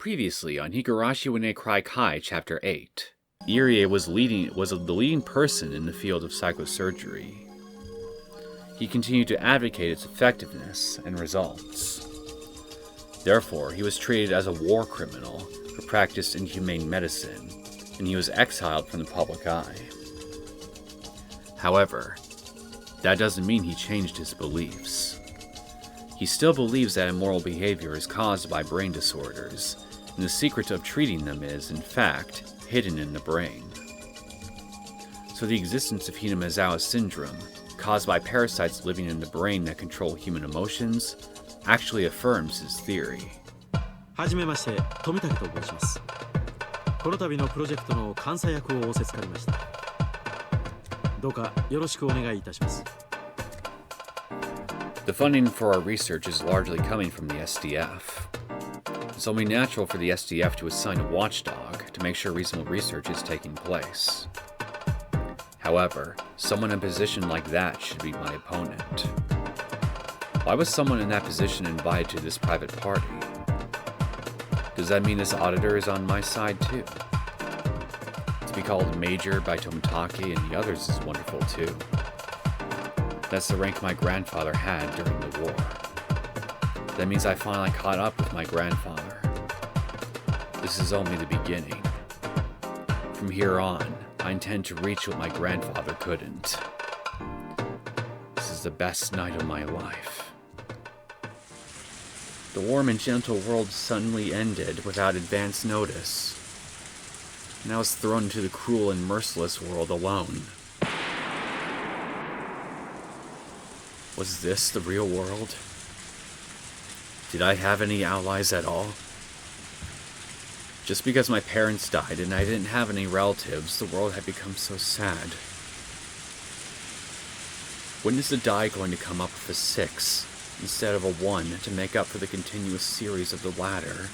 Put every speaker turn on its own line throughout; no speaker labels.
Previously on Higurashi wa Cry Kai Chapter 8, Irie was the leading person in the field of psychosurgery. He continued to advocate its effectiveness and results. Therefore, he was treated as a war criminal who practiced inhumane medicine, and he was exiled from the public eye. However, that doesn't mean he changed his beliefs. He still believes that immoral behavior is caused by brain disorders, and the secret of treating them is, in fact, hidden in the brain. So the existence of Hinamizawa syndrome, caused by parasites living in the brain that control human emotions, actually affirms his theory.
はじめまして、富武と申します。この度のプロジェクトの監査役を仰せつかりました。どうかよろしくお願いいたします。
The funding for our research is largely coming from the SDF. It's only natural for the SDF to assign a watchdog to make sure reasonable research is taking place. However, someone in a position like that should be my opponent. Why was someone in that position invited to this private party? Does that mean this auditor is on my side too? To be called Major by Tomitake and the others is wonderful too. That's the rank my grandfather had during the war. That means I finally caught up with my grandfather. This is only the beginning. From here on, I intend to reach what my grandfather couldn't. This is the best night of my life. The warm and gentle world suddenly ended without advance notice, and I was thrown into the cruel and merciless world alone. Was this the real world? Did I have any allies at all? Just because my parents died and I didn't have any relatives, the world had become so sad. When is the die going to come up with a 6 instead of a 1 to make up for the continuous series of the latter?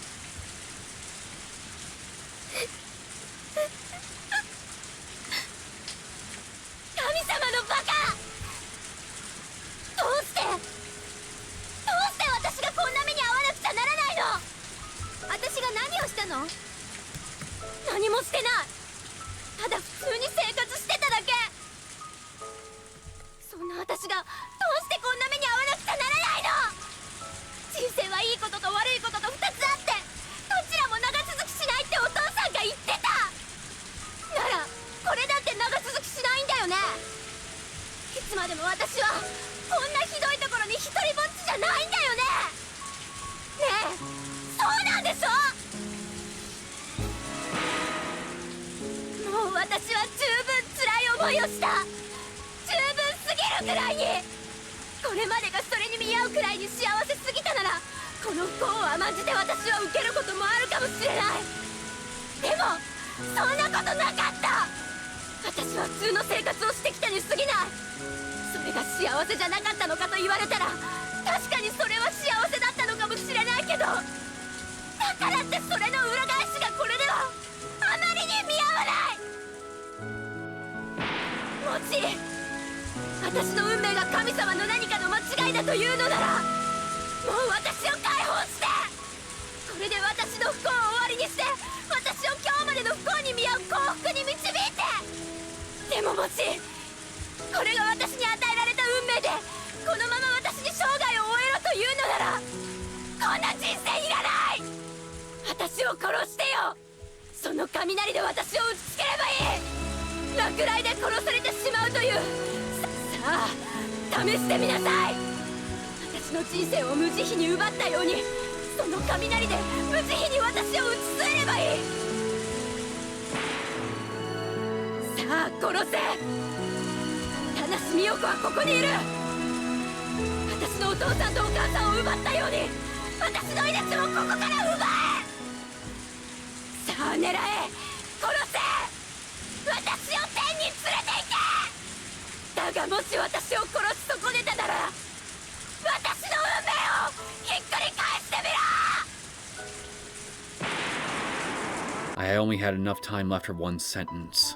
I only had enough time left for one sentence.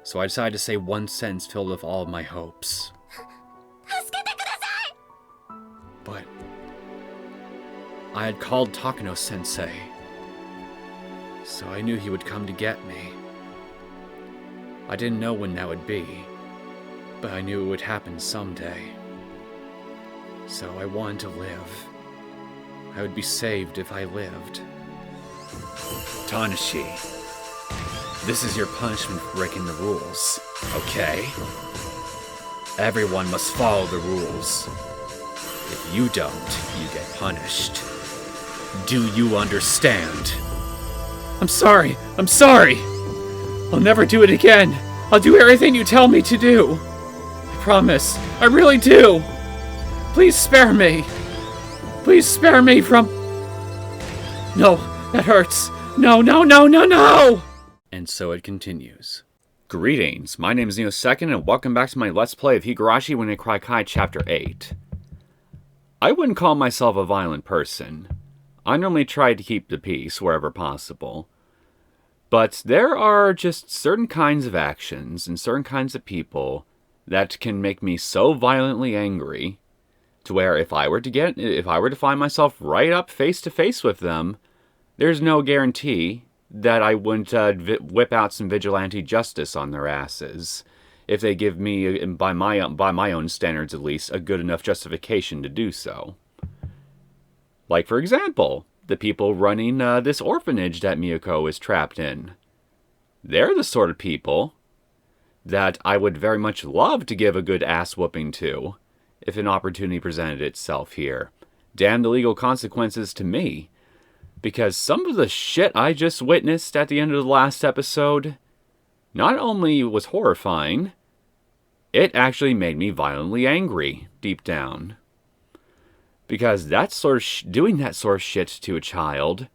So I decided to say one sentence filled with all of my hopes. But I had called Takano-sensei, So I knew he would come to get me. I didn't know when that would be, but I knew it would happen someday. So I wanted to live. I would be saved if I lived. Tanashi, this is your punishment for breaking the rules, okay? Everyone must follow the rules. If you don't, you get punished. Do you understand? I'm sorry! I'll never do it again! I'll do everything you tell me to do! I promise, I really do! Please spare me! Please spare me from... No, that hurts! No! And so it continues. Greetings, my name is Neosekken, and welcome back to my Let's Play of Higurashi when I Cry Kai Chapter 8. I wouldn't call myself a violent person. I normally try to keep the peace wherever possible. But there are just certain kinds of actions and certain kinds of people that can make me so violently angry to where if I were to find myself right up face to face with them, there's no guarantee that I wouldn't whip out some vigilante justice on their asses if they give me, by my own standards at least, a good enough justification to do so. Like, for example, the people running this orphanage that Miyako is trapped in. They're the sort of people that I would very much love to give a good ass-whooping to if an opportunity presented itself here. Damn the legal consequences to me. Because some of the shit I just witnessed at the end of the last episode not only was horrifying, it actually made me violently angry deep down. Because that sort of doing that sort of shit to a child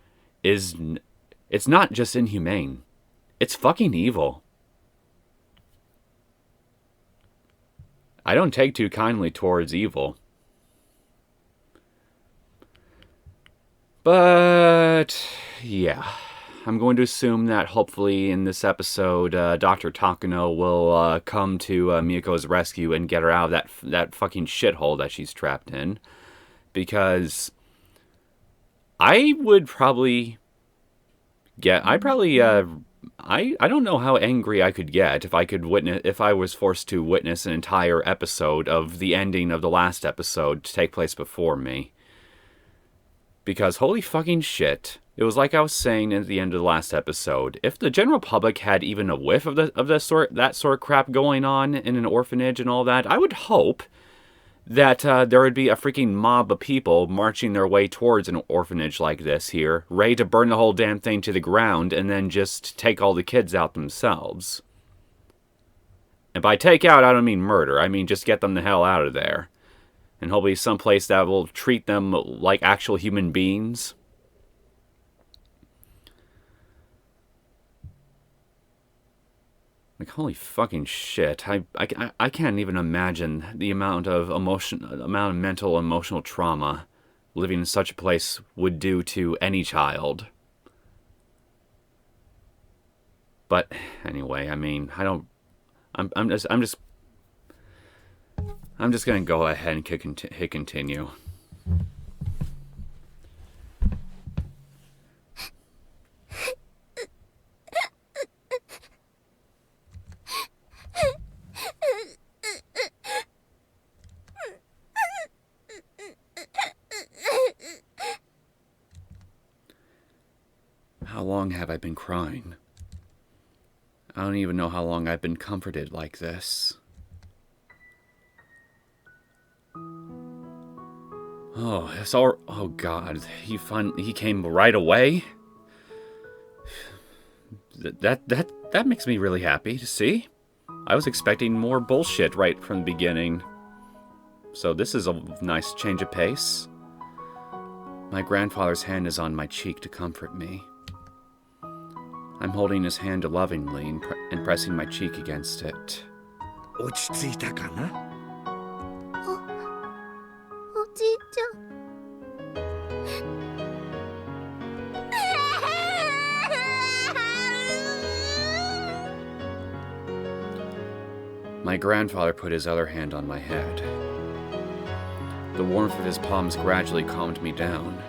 it's not just inhumane. It's fucking evil. I don't take too kindly towards evil. But, yeah. I'm going to assume that hopefully in this episode, Dr. Takano will come to Miyako's rescue and get her out of that fucking shithole that she's trapped in. Because I would probably get... I don't know how angry I could get if I was forced to witness an entire episode of the ending of the last episode to take place before me. Because holy fucking shit, it was like I was saying at the end of the last episode, if the general public had even a whiff of that sort of crap going on in an orphanage and all that, I would hope that there would be a freaking mob of people marching their way towards an orphanage like this here, ready to burn the whole damn thing to the ground and then just take all the kids out themselves. And by take out, I don't mean murder, I mean just get them the hell out of there. And hopefully someplace that will treat them like actual human beings. Like, holy fucking shit. I can't even imagine the amount of mental, emotional trauma living in such a place would do to any child. But anyway, I mean, I'm just gonna go ahead and hit continue. How long have I been crying? I don't even know how long I've been comforted like this. Oh, it's all... Oh, God. He came right away? That makes me really happy to see. I was expecting more bullshit right from the beginning. So this is a nice change of pace. My grandfather's hand is on my cheek to comfort me. I'm holding his hand lovingly and pressing my cheek against it.
落ち着いたかな?
おじいちゃん
My grandfather put his other hand on my head. The warmth of his palms gradually calmed me down.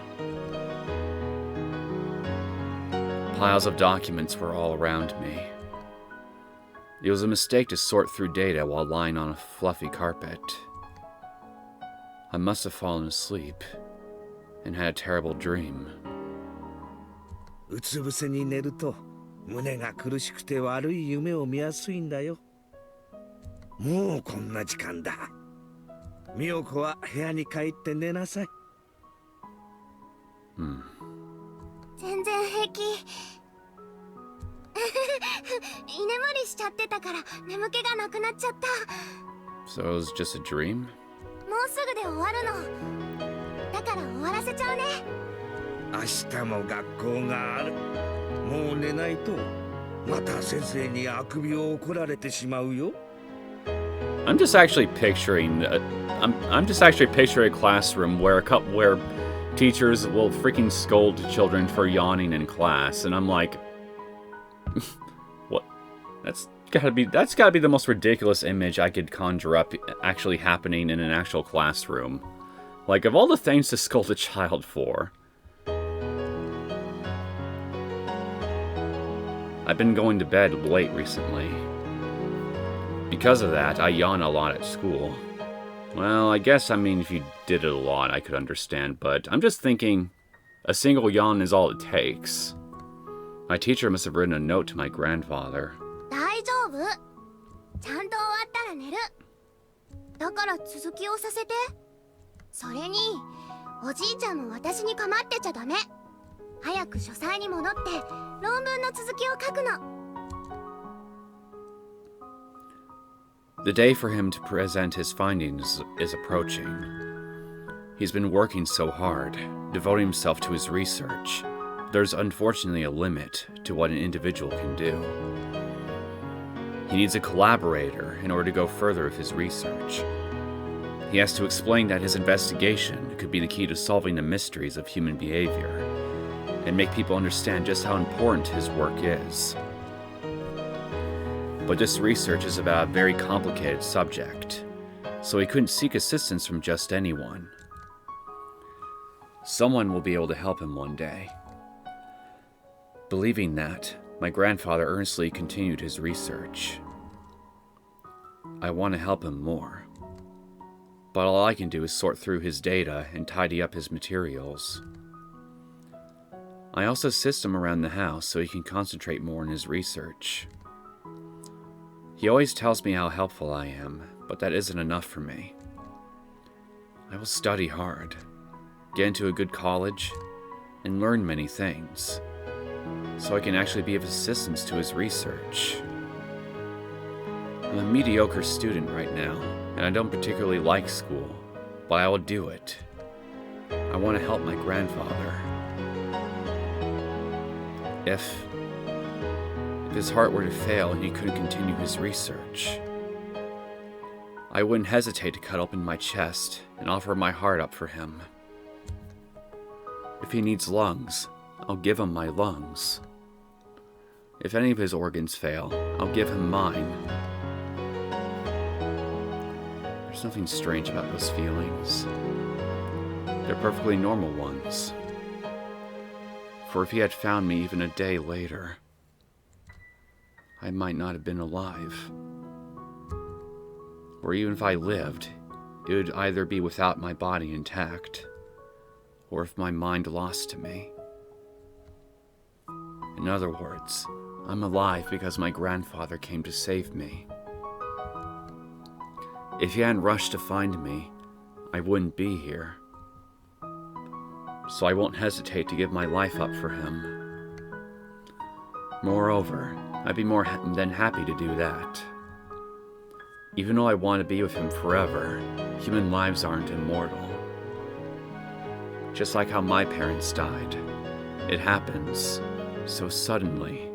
Piles of documents were all around me. It was a mistake to sort through data while lying on a fluffy carpet. I must have fallen asleep and had a terrible dream.
うつ伏せに寝ると胸が苦しくて悪い夢を見やすいんだよ。もうこんな時間だ。美代子は部屋に帰って寝なさい。
全然平気。居眠りしちゃってたから眠気がなくなっちゃった。
So it was just a dream?
もうすぐで終わるの。だから終わらせちゃうね。
明日も学校がある。もう寝ないとまた先生にあくびを怒られてしまうよ。
I'm just actually picturing a classroom where teachers will freaking scold children for yawning in class, and I'm like, what? That's gotta be the most ridiculous image I could conjure up actually happening in an actual classroom. Like, of all the things to scold a child for. I've been going to bed late recently. Because of that, I yawn a lot at school. Well, I guess, if you did it a lot, I could understand, but I'm just thinking, a single yawn is all it takes. My teacher must have written a note to my grandfather.
大丈夫。ちゃんと終わったら寝る。だから続きをさせて。それに、おじいちゃんも私に構ってちゃダメ。早く書斎に戻って論文の続きを書くの。
The day for him to present his findings is approaching. He's been working so hard, devoting himself to his research. There's unfortunately a limit to what an individual can do. He needs a collaborator in order to go further with his research. He has to explain that his investigation could be the key to solving the mysteries of human behavior, and make people understand just how important his work is. But this research is about a very complicated subject, so he couldn't seek assistance from just anyone. Someone will be able to help him one day. Believing that, my grandfather earnestly continued his research. I want to help him more, but all I can do is sort through his data and tidy up his materials. I also assist him around the house so he can concentrate more on his research. He always tells me how helpful I am, but that isn't enough for me. I will study hard, get into a good college, and learn many things, so I can actually be of assistance to his research. I'm a mediocre student right now, and I don't particularly like school, but I will do it. I want to help my grandfather. If his heart were to fail and he couldn't continue his research, I wouldn't hesitate to cut open my chest and offer my heart up for him. If he needs lungs, I'll give him my lungs. If any of his organs fail, I'll give him mine. There's nothing strange about those feelings. They're perfectly normal ones. For if he had found me even a day later, I might not have been alive. Or even if I lived, it would either be without my body intact, or if my mind lost to me. In other words, I'm alive because my grandfather came to save me. If he hadn't rushed to find me, I wouldn't be here. So I won't hesitate to give my life up for him. Moreover, I'd be more than happy to do that. Even though I want to be with him forever, human lives aren't immortal. Just like how my parents died, it happens so suddenly,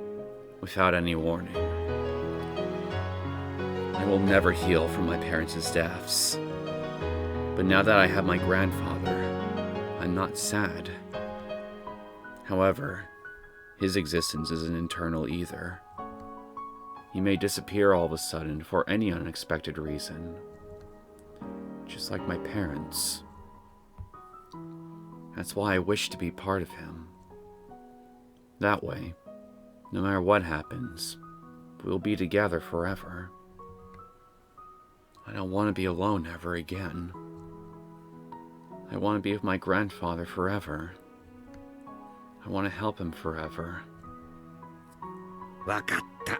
without any warning. I will never heal from my parents' deaths. But now that I have my grandfather, I'm not sad. However, his existence isn't eternal either. He may disappear all of a sudden for any unexpected reason. Just like my parents. That's why I wish to be part of him. That way, No matter what happens, we'll be together forever. I don't want to be alone ever again. I want to be with my grandfather forever. I want to help him forever.
わかった。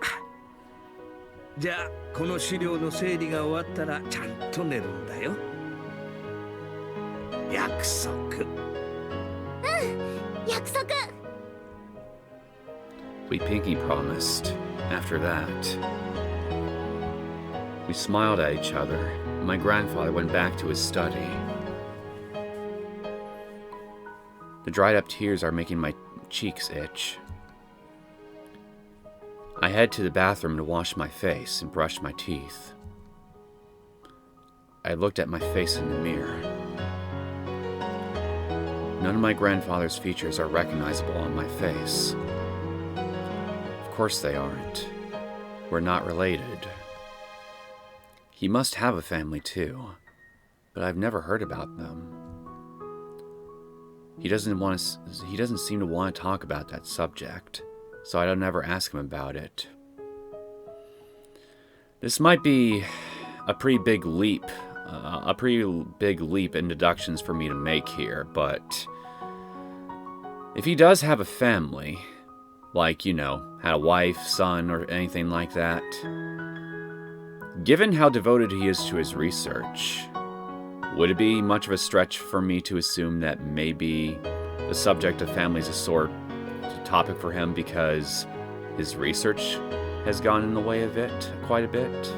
じゃあこの資料の整理が終わったらちゃんと寝るんだよ。約束。
約束。
We pinky promised. After that, we smiled at each other. My grandfather went back to his study. The dried up tears are making my cheeks itch. I head to the bathroom to wash my face and brush my teeth. I looked at my face in the mirror. None of my grandfather's features are recognizable on my face. Of course they aren't. We're not related. He must have a family too, but I've never heard about them. He doesn't seem to want to talk about that subject, so I don't ever ask him about it. This might be a pretty big leap in deductions for me to make here, but if he does have a family, like, you know, had a wife, son, or anything like that, given how devoted he is to his research, would it be much of a stretch for me to assume that maybe the subject of family is a sore topic for him because his research has gone in the way of it quite a bit?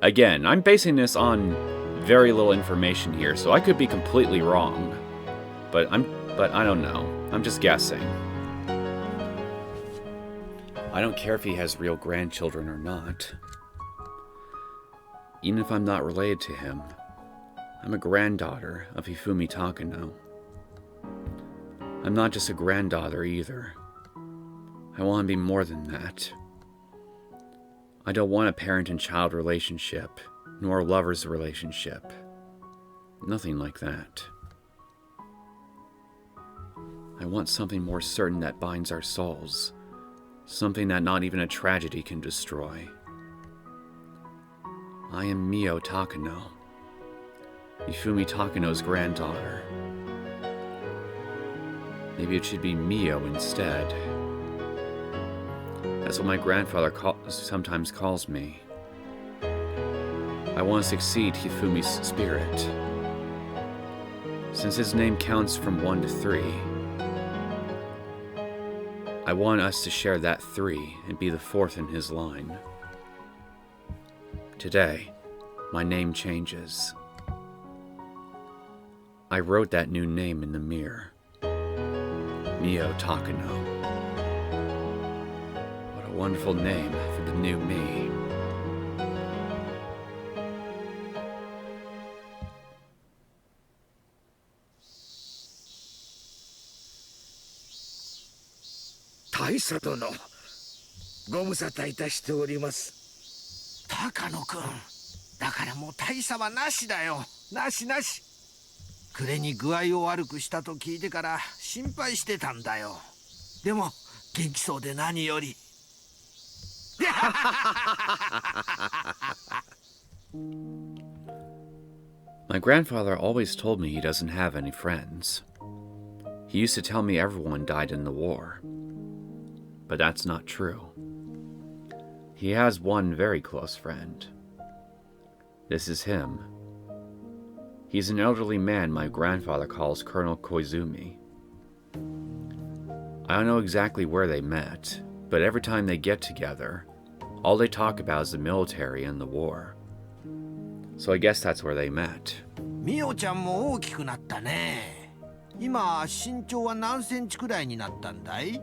Again, I'm basing this on very little information here, so I could be completely wrong. But I don't know. I'm just guessing. I don't care if he has real grandchildren or not. Even if I'm not related to him, I'm a granddaughter of Hifumi Takano. I'm not just a granddaughter either. I want to be more than that. I don't want a parent and child relationship, nor a lover's relationship. Nothing like that. I want something more certain that binds our souls. Something that not even a tragedy can destroy. I am Mio Takano, Hifumi Takano's granddaughter. Maybe it should be Mio instead. That's what my grandfather sometimes calls me. I want to succeed Hifumi's spirit. Since his name counts from 1 to 3, I want us to share that 3 and be the 4th in his line. Today, my name changes. I wrote that new name in the mirror. Mio Takano. What a wonderful name for the new me.
Taisa殿、ご無沙汰いたしております。
高野くん、だからもう大差はなしだよ。なしなし。暮れに具合を悪くしたと聞いてから心配してたんだよ。でも元気そうで何より。
My grandfather always told me he doesn't have any friends. He used to tell me everyone died in the war. But that's not true. He has one very close friend. This is him. He's an elderly man my grandfather calls Colonel Koizumi. I don't know exactly where they met, but every time they get together, all they talk about is the military and the war. So I guess that's where they met.
ミオちゃんも大きくなったね。今身長は何センチくらいになったんだい？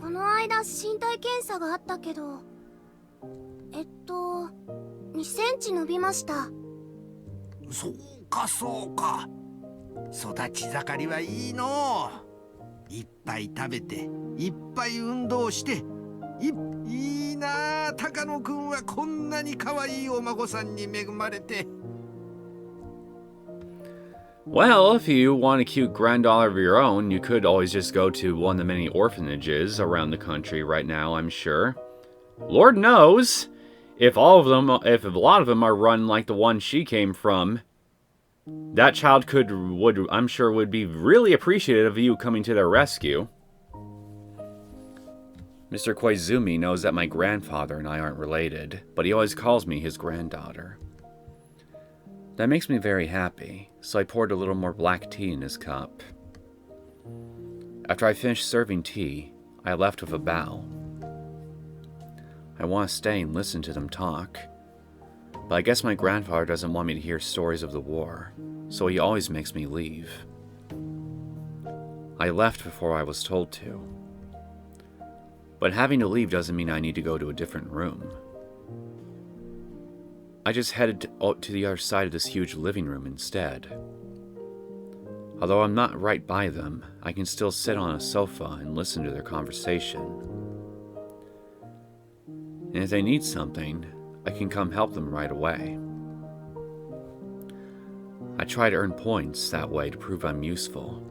この間身体検査があったけど、2センチ伸びました。
そうかそうか。育ち盛りはいいの。いっぱい食べて、いっぱい運動して、いいなあ。高野くんはこんなに可愛いお孫さんに恵まれて。
Well, if you want a cute granddaughter of your own, you could always just go to one of the many orphanages around the country right now, I'm sure. Lord knows, if a lot of them are run like the one she came from, that child I'm sure would be really appreciative of you coming to their rescue. Mr. Koizumi knows that my grandfather and I aren't related, but he always calls me his granddaughter. That makes me very happy, so I poured a little more black tea in his cup. After I finished serving tea, I left with a bow. I want to stay and listen to them talk, but I guess my grandfather doesn't want me to hear stories of the war, so he always makes me leave. I left before I was told to. But having to leave doesn't mean I need to go to a different room. I just headed to the other side of this huge living room instead. Although I'm not right by them, I can still sit on a sofa and listen to their conversation. And if they need something, I can come help them right away. I try to earn points that way to prove I'm useful.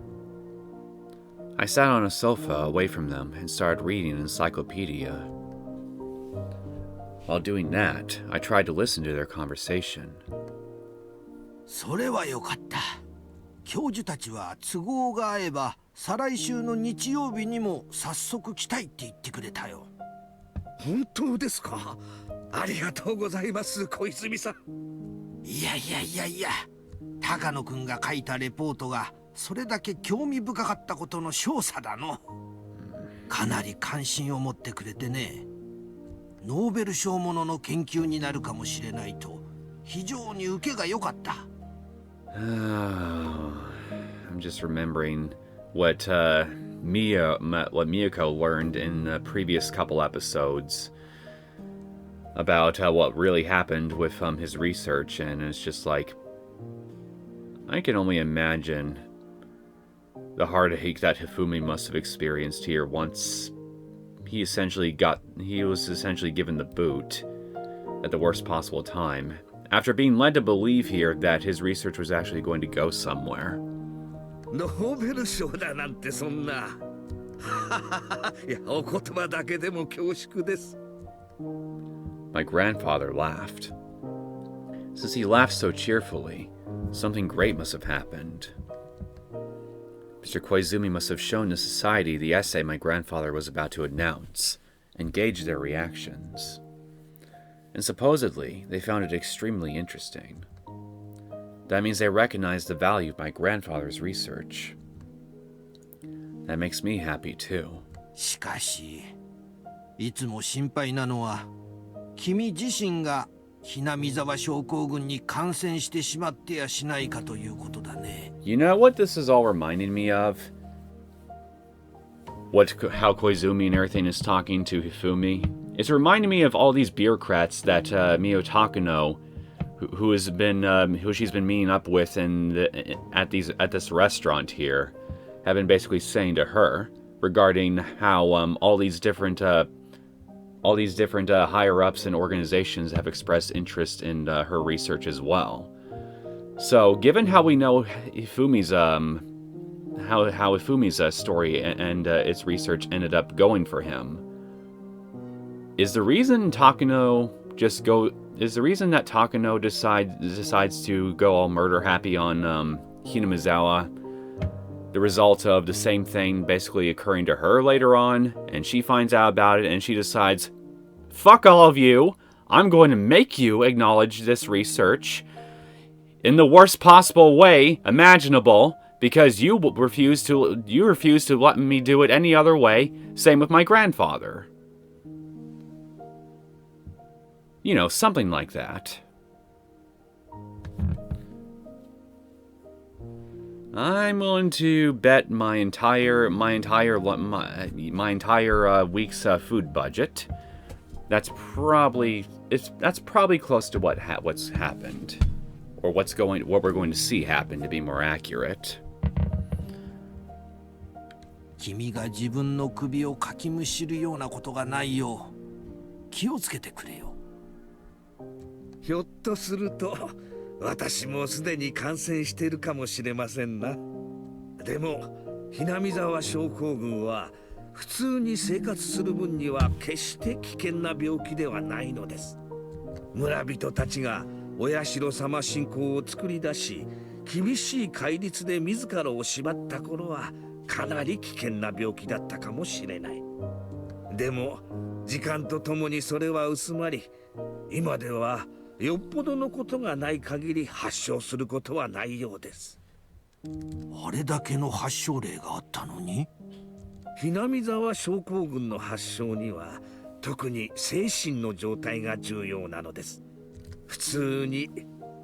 I sat on a sofa away from them and started reading an encyclopedia. While doing that, I tried to listen to their conversation.
それはよかった。教授たちは都合が合えば再来週の日曜日にも早速来たいって言ってくれたよ。
本当ですか？ありがとうございます、小泉さん。
いや、高野くんが書いたレポートがそれだけ興味深かったことの証左だの。かなり関心を持ってくれてね。ノーベル賞ものの研究になるかもしれないと非常に受けが良かった。
I'm just remembering what Miyako learned in the previous couple episodes about what really happened with his research, and it's just like, I can only imagine the heartache that Hifumi must have experienced here once he was essentially given the boot at the worst possible time, after being led to believe here that his research was actually going to go somewhere.
ノーベル賞だなんてそんな。いや、お言葉だけでも恐縮です。
My grandfather laughed. Since he laughed so cheerfully, something great must have happened. Mr. Koizumi must have shown the society the essay my grandfather was about to announce, and gauged their reactions. And supposedly, they found it extremely interesting. That means they recognized the value of my grandfather's research. That makes me happy too.
しかし、いつも心配なのは、君自身がひなみざわ症候群に感染してしまってやしないかということだね。
You know what this is all reminding me of? How Koizumi and everything is talking to Hifumi? It's reminding me of all these bureaucrats that Mio Takano, who she's been meeting up with at this restaurant here, have been basically saying to her regarding how all these different higher ups and organizations have expressed interest in her research as well. So, given how we know Hifumi's how Hifumi's story and its research ended up going for him, is the reason that Takano decides to go all murder happy on Hinamizawa the result of the same thing basically occurring to her later on, and she finds out about it and she decides, fuck all of you, I'm going to make you acknowledge this research in the worst possible way imaginable, because you refuse to let me do it any other way. Same with my grandfather. You know, something like that. I'm willing to bet my entire week's food budget. That's probably close to what's happened, or what we're going to see happen, to be more accurate.
君が自分の首をかきむしるようなことがないよう気をつけてくれよ。
ひょっとすると私もすでに感染しているかもしれませんな。でもひなみ沢症候群は普通に生活する分には決して危険な病気ではないのです。村人たちがお社様信仰を作り出し、厳しい戒律で自らを縛った頃はかなり危険な病気だったかもしれない。でも時間とともにそれは薄まり、今ではよっぽどのことがない限り発症することはないようです。
あれだけの発症例があったのに？
ひなみ沢症候群の発症には特に精神の状態が重要なのです。普通に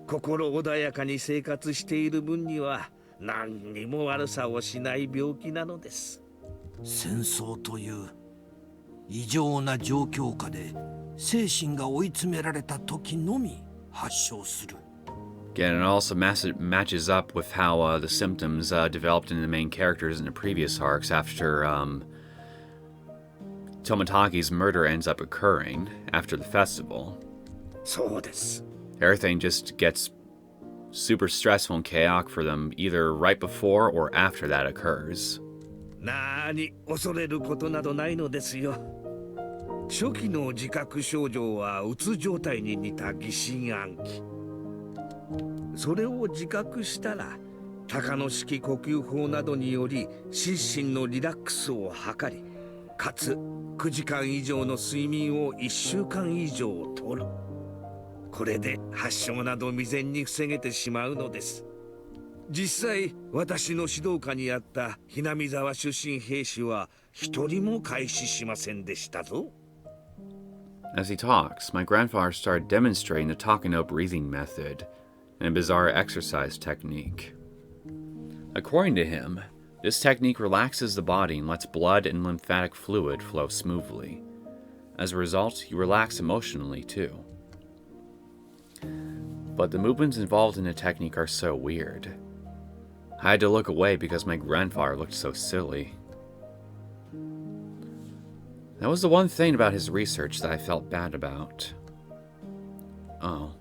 心穏やかに生活している分には何にも悪さをしない病気なのです。
戦争という異常な状況下で精神が追い詰められた時のみ発症する。
Again, it also matches up with how the symptoms developed in the main characters in the previous arcs after Tomataki's murder ends up occurring after the festival.
そうです。
Everything just gets super stressful and chaotic for them either right before or after that occurs.
なに恐れることなどないのですよ。初期の自覚症状はうつ状態に似た疑心暗鬼。それを自覚したら高野式呼吸法などにより心身のリラックスを図り、かつ9時間以上の睡眠を1週間以上とる。これで発症など未然に防げてしまうのです。実際私の指導下にあったひなみ沢出身兵士は一人も開始しませんでしたぞ。
As he talks, my grandfather started demonstrating the Takano breathing method and a bizarre exercise technique. According to him, this technique relaxes the body and lets blood and lymphatic fluid flow smoothly. As a result, you relax emotionally too. But the movements involved in the technique are so weird. I had to look away because my grandfather looked so silly. That was the one thing about his research that I felt bad about. Oh.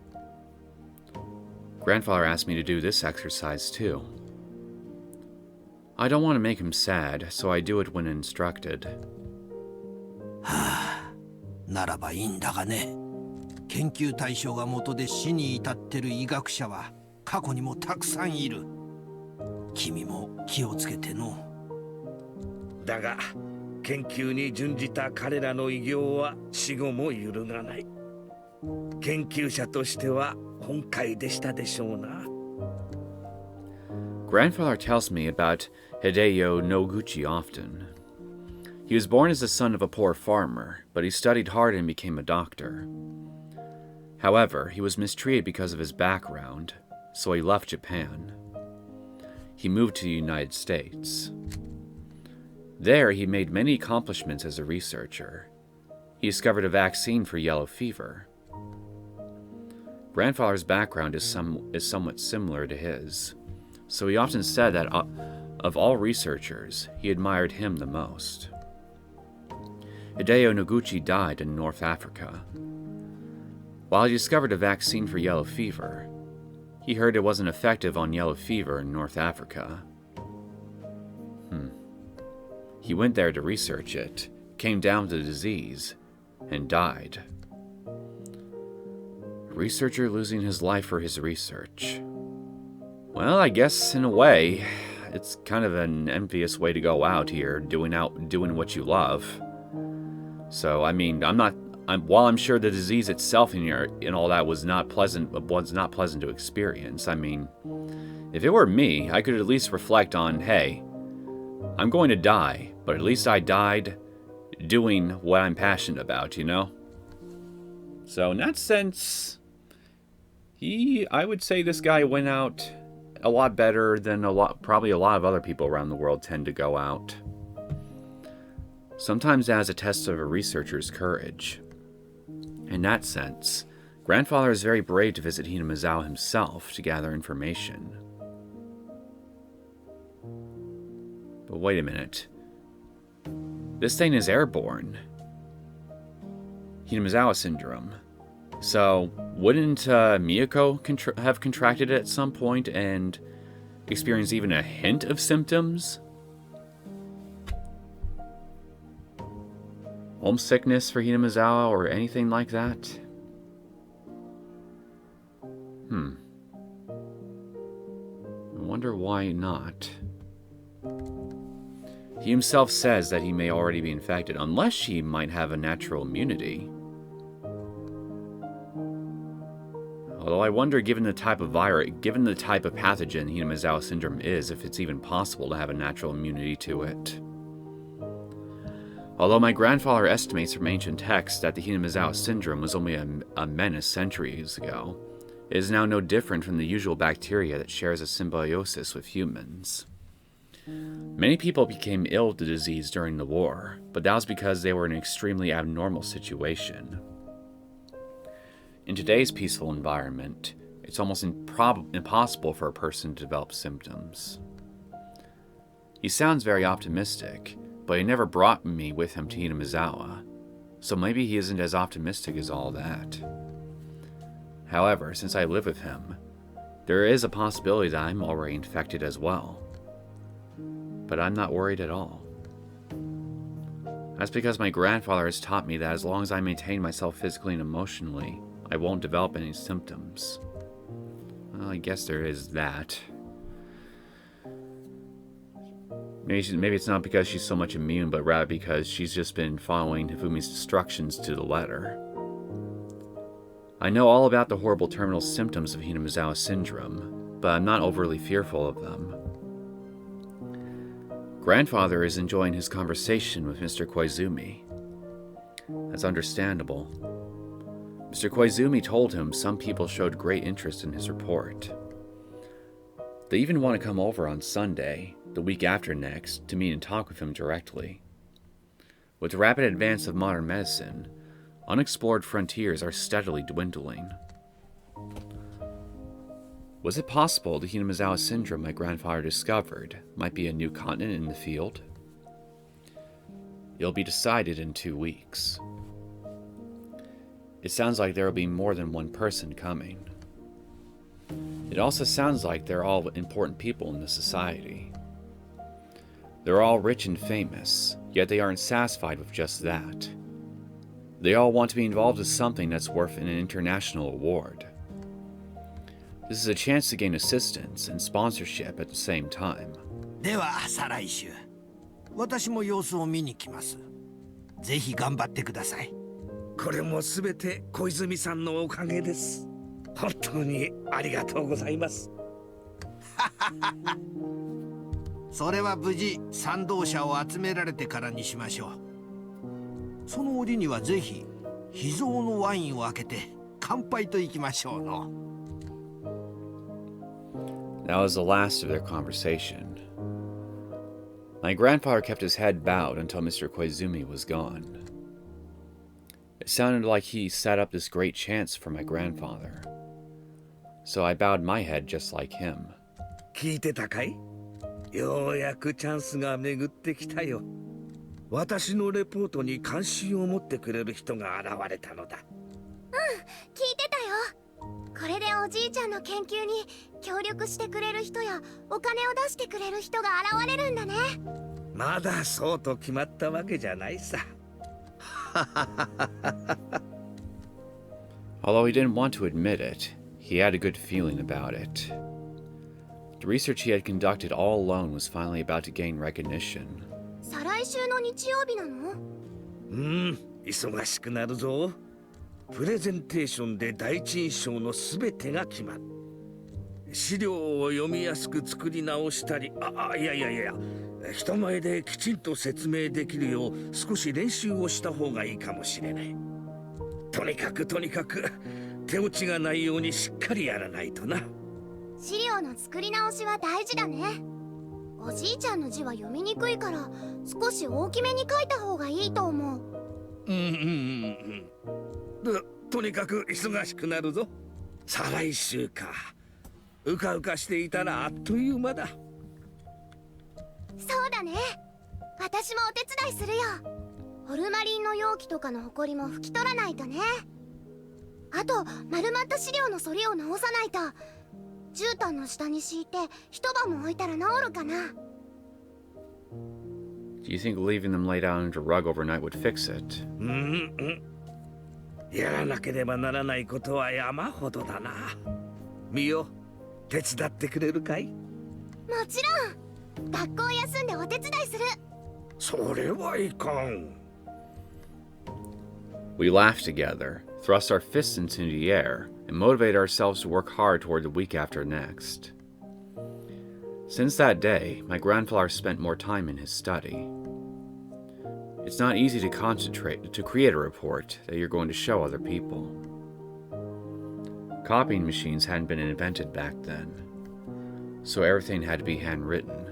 Grandfather asked me to do this exercise too. I don't want to make him sad, so I do it when instructed.
ならばいいんだがね。研究対象が元で死に至ってる医学者は過去にもたくさんいる。君も気をつけての。
だが研究に準じた彼らの偉業は死後も揺るがない。研究者としては本懐でしたでしょうな。
Grandfather tells me about Hideo Noguchi often. He was born as the son of a poor farmer, but he studied hard and became a doctor. However, he was mistreated because of his background, so he left Japan. He moved to the United States. There, he made many accomplishments as a researcher. He discovered a vaccine for yellow fever. Grandfather's background is somewhat similar to his, so he often said that of all researchers, he admired him the most. Hideo Noguchi died in North Africa. While he discovered a vaccine for yellow fever, he heard it wasn't effective on yellow fever in North Africa. He went there to research it, came down with the disease, and died. A researcher losing his life for his research. Well, I guess in a way, it's kind of an envious way to go out here, doing what you love. So, I mean, while I'm sure the disease itself and all that was not pleasant to experience, I mean, if it were me, I could at least reflect on, hey, I'm going to die, but at least I died doing what I'm passionate about, you know? So in that sense, I would say this guy went out a lot better than probably a lot of other people around the world tend to go out. Sometimes as a test of a researcher's courage. In that sense, Grandfather is very brave to visit Hinamizawa himself to gather information. But wait a minute. This thing is airborne. Hinamizawa syndrome. So, wouldn't Miyako have contracted it at some point and experienced even a hint of symptoms? Homesickness for Hinamizawa or anything like that? I wonder why not. He himself says that he may already be infected, unless she might have a natural immunity. Although I wonder, given the type of pathogen Hinamizawa syndrome is, if it's even possible to have a natural immunity to it. Although my grandfather estimates from ancient texts that the Hinamizawa syndrome was only a menace centuries ago, it is now no different from the usual bacteria that shares a symbiosis with humans. Many people became ill with the disease during the war, but that was because they were in an extremely abnormal situation. In today's peaceful environment, it's almost impossible for a person to develop symptoms. He sounds very optimistic, but he never brought me with him to Hinamizawa, so maybe he isn't as optimistic as all that. However, since I live with him, there is a possibility that I'm already infected as well. But I'm not worried at all. That's because my grandfather has taught me that as long as I maintain myself physically and emotionally, I won't develop any symptoms. Well, I guess there is that. Maybe it's not because she's so much immune, but rather because she's just been following Hifumi's instructions to the letter. I know all about the horrible terminal symptoms of Hinamizawa syndrome, but I'm not overly fearful of them. Grandfather is enjoying his conversation with Mr. Koizumi. That's understandable. Mr. Koizumi told him some people showed great interest in his report. They even want to come over on Sunday, the week after next, to meet and talk with him directly. With the rapid advance of modern medicine, unexplored frontiers are steadily dwindling. Was it possible the Hinamizawa syndrome my grandfather discovered might be a new continent in the field? It'll be decided in 2 weeks. It sounds like there will be more than one person coming. It also sounds like they're all important people in the society. They're all rich and famous, yet they aren't satisfied with just that. They all want to be involved with something that's worth an international award. This is a chance to gain assistance and sponsorship at the same time.
では再来週私も様子を見に来ますぜひ頑張ってください
これもすべて小泉さんのおかげです。本当にありがとうございます。
それは無事賛同者を集められてからにしましょうその折にはぜひ秘蔵のワインを開けて乾杯といきましょうの
That was the last of their conversation. My grandfather kept his head bowed until Mr. Koizumi was gone. It sounded like he set up this great chance for my grandfather. So I bowed my head just like him.
聞いてたかい？ようやくチャンスが巡ってきたよ。私のレポートに関心を持ってくれる人が現れたのだ。
聞いてたよ。これでおじいちゃんの研究に協力してくれる人やお金を出してくれる人が現れるんだね。
まだそうと決まったわけじゃないさ。
Although he didn't want to admit it, he had a good feeling about it. The research he had conducted all alone was finally about to gain recognition.
再来週の日曜日なの？
忙しくなるぞ。プレゼンテーションで第一印象のすべてが決まる。資料を読みやすく作り直したり、いや、人前できちんと説明できるよう少し練習をした方がいいかもしれない。とにかく手落ちがないようにしっかりやらないとな。
資料の作り直しは大事だね。おじいちゃんの字は読みにくいから少し大きめに書いた方がいいと思う。
とにかく忙しくなるぞ。再来週か。うかうかしていたらあっという間だ。
そうだね。私もお手伝いするよ。ホルマリンの容器とかのホコリも拭き取らないとね。あと丸まった資料の反りを直さないと。絨毯の下に敷いて一晩も置いたら治るかな。
Do you think leaving them laid out under a rug overnight would fix it?
やらなければならないことは山ほどだな。ミオ、手伝ってくれるかい？
もちろん。学校休んでお手伝いする。
それはいかん。
We laughed together, thrust our fists into the air, and motivated ourselves to work hard toward the week after next. Since that day, my grandfather spent more time in his study. It's not easy to concentrate to create a report that you're going to show other people. Copying machines hadn't been invented back then, so everything had to be handwritten.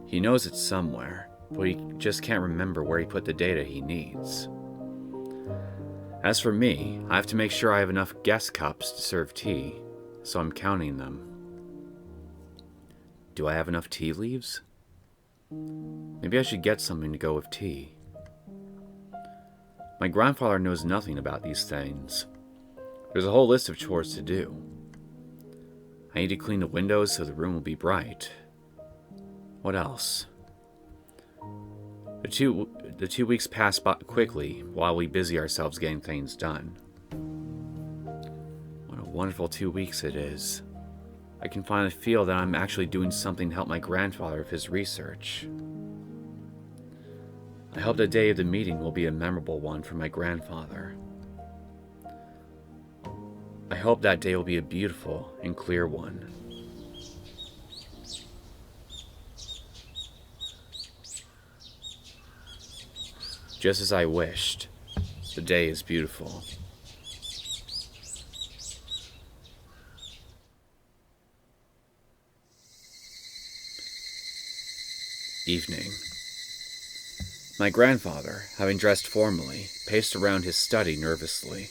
He knows it's somewhere, but he just can't remember where he put the data he needs. As for me, I have to make sure I have enough guest cups to serve tea, so I'm counting them. Do I have enough tea leaves? Maybe I should get something to go with tea. My grandfather knows nothing about these things. There's a whole list of chores to do. I need to clean the windows so the room will be bright. What else? The two weeks pass by quickly while we busy ourselves getting things done. What a wonderful 2 weeks it is. I can finally feel that I'm actually doing something to help my grandfather with his research. I hope the day of the meeting will be a memorable one for my grandfather. I hope that day will be a beautiful and clear one. Just as I wished, the day is beautiful. Evening. My grandfather, having dressed formally, paced around his study nervously.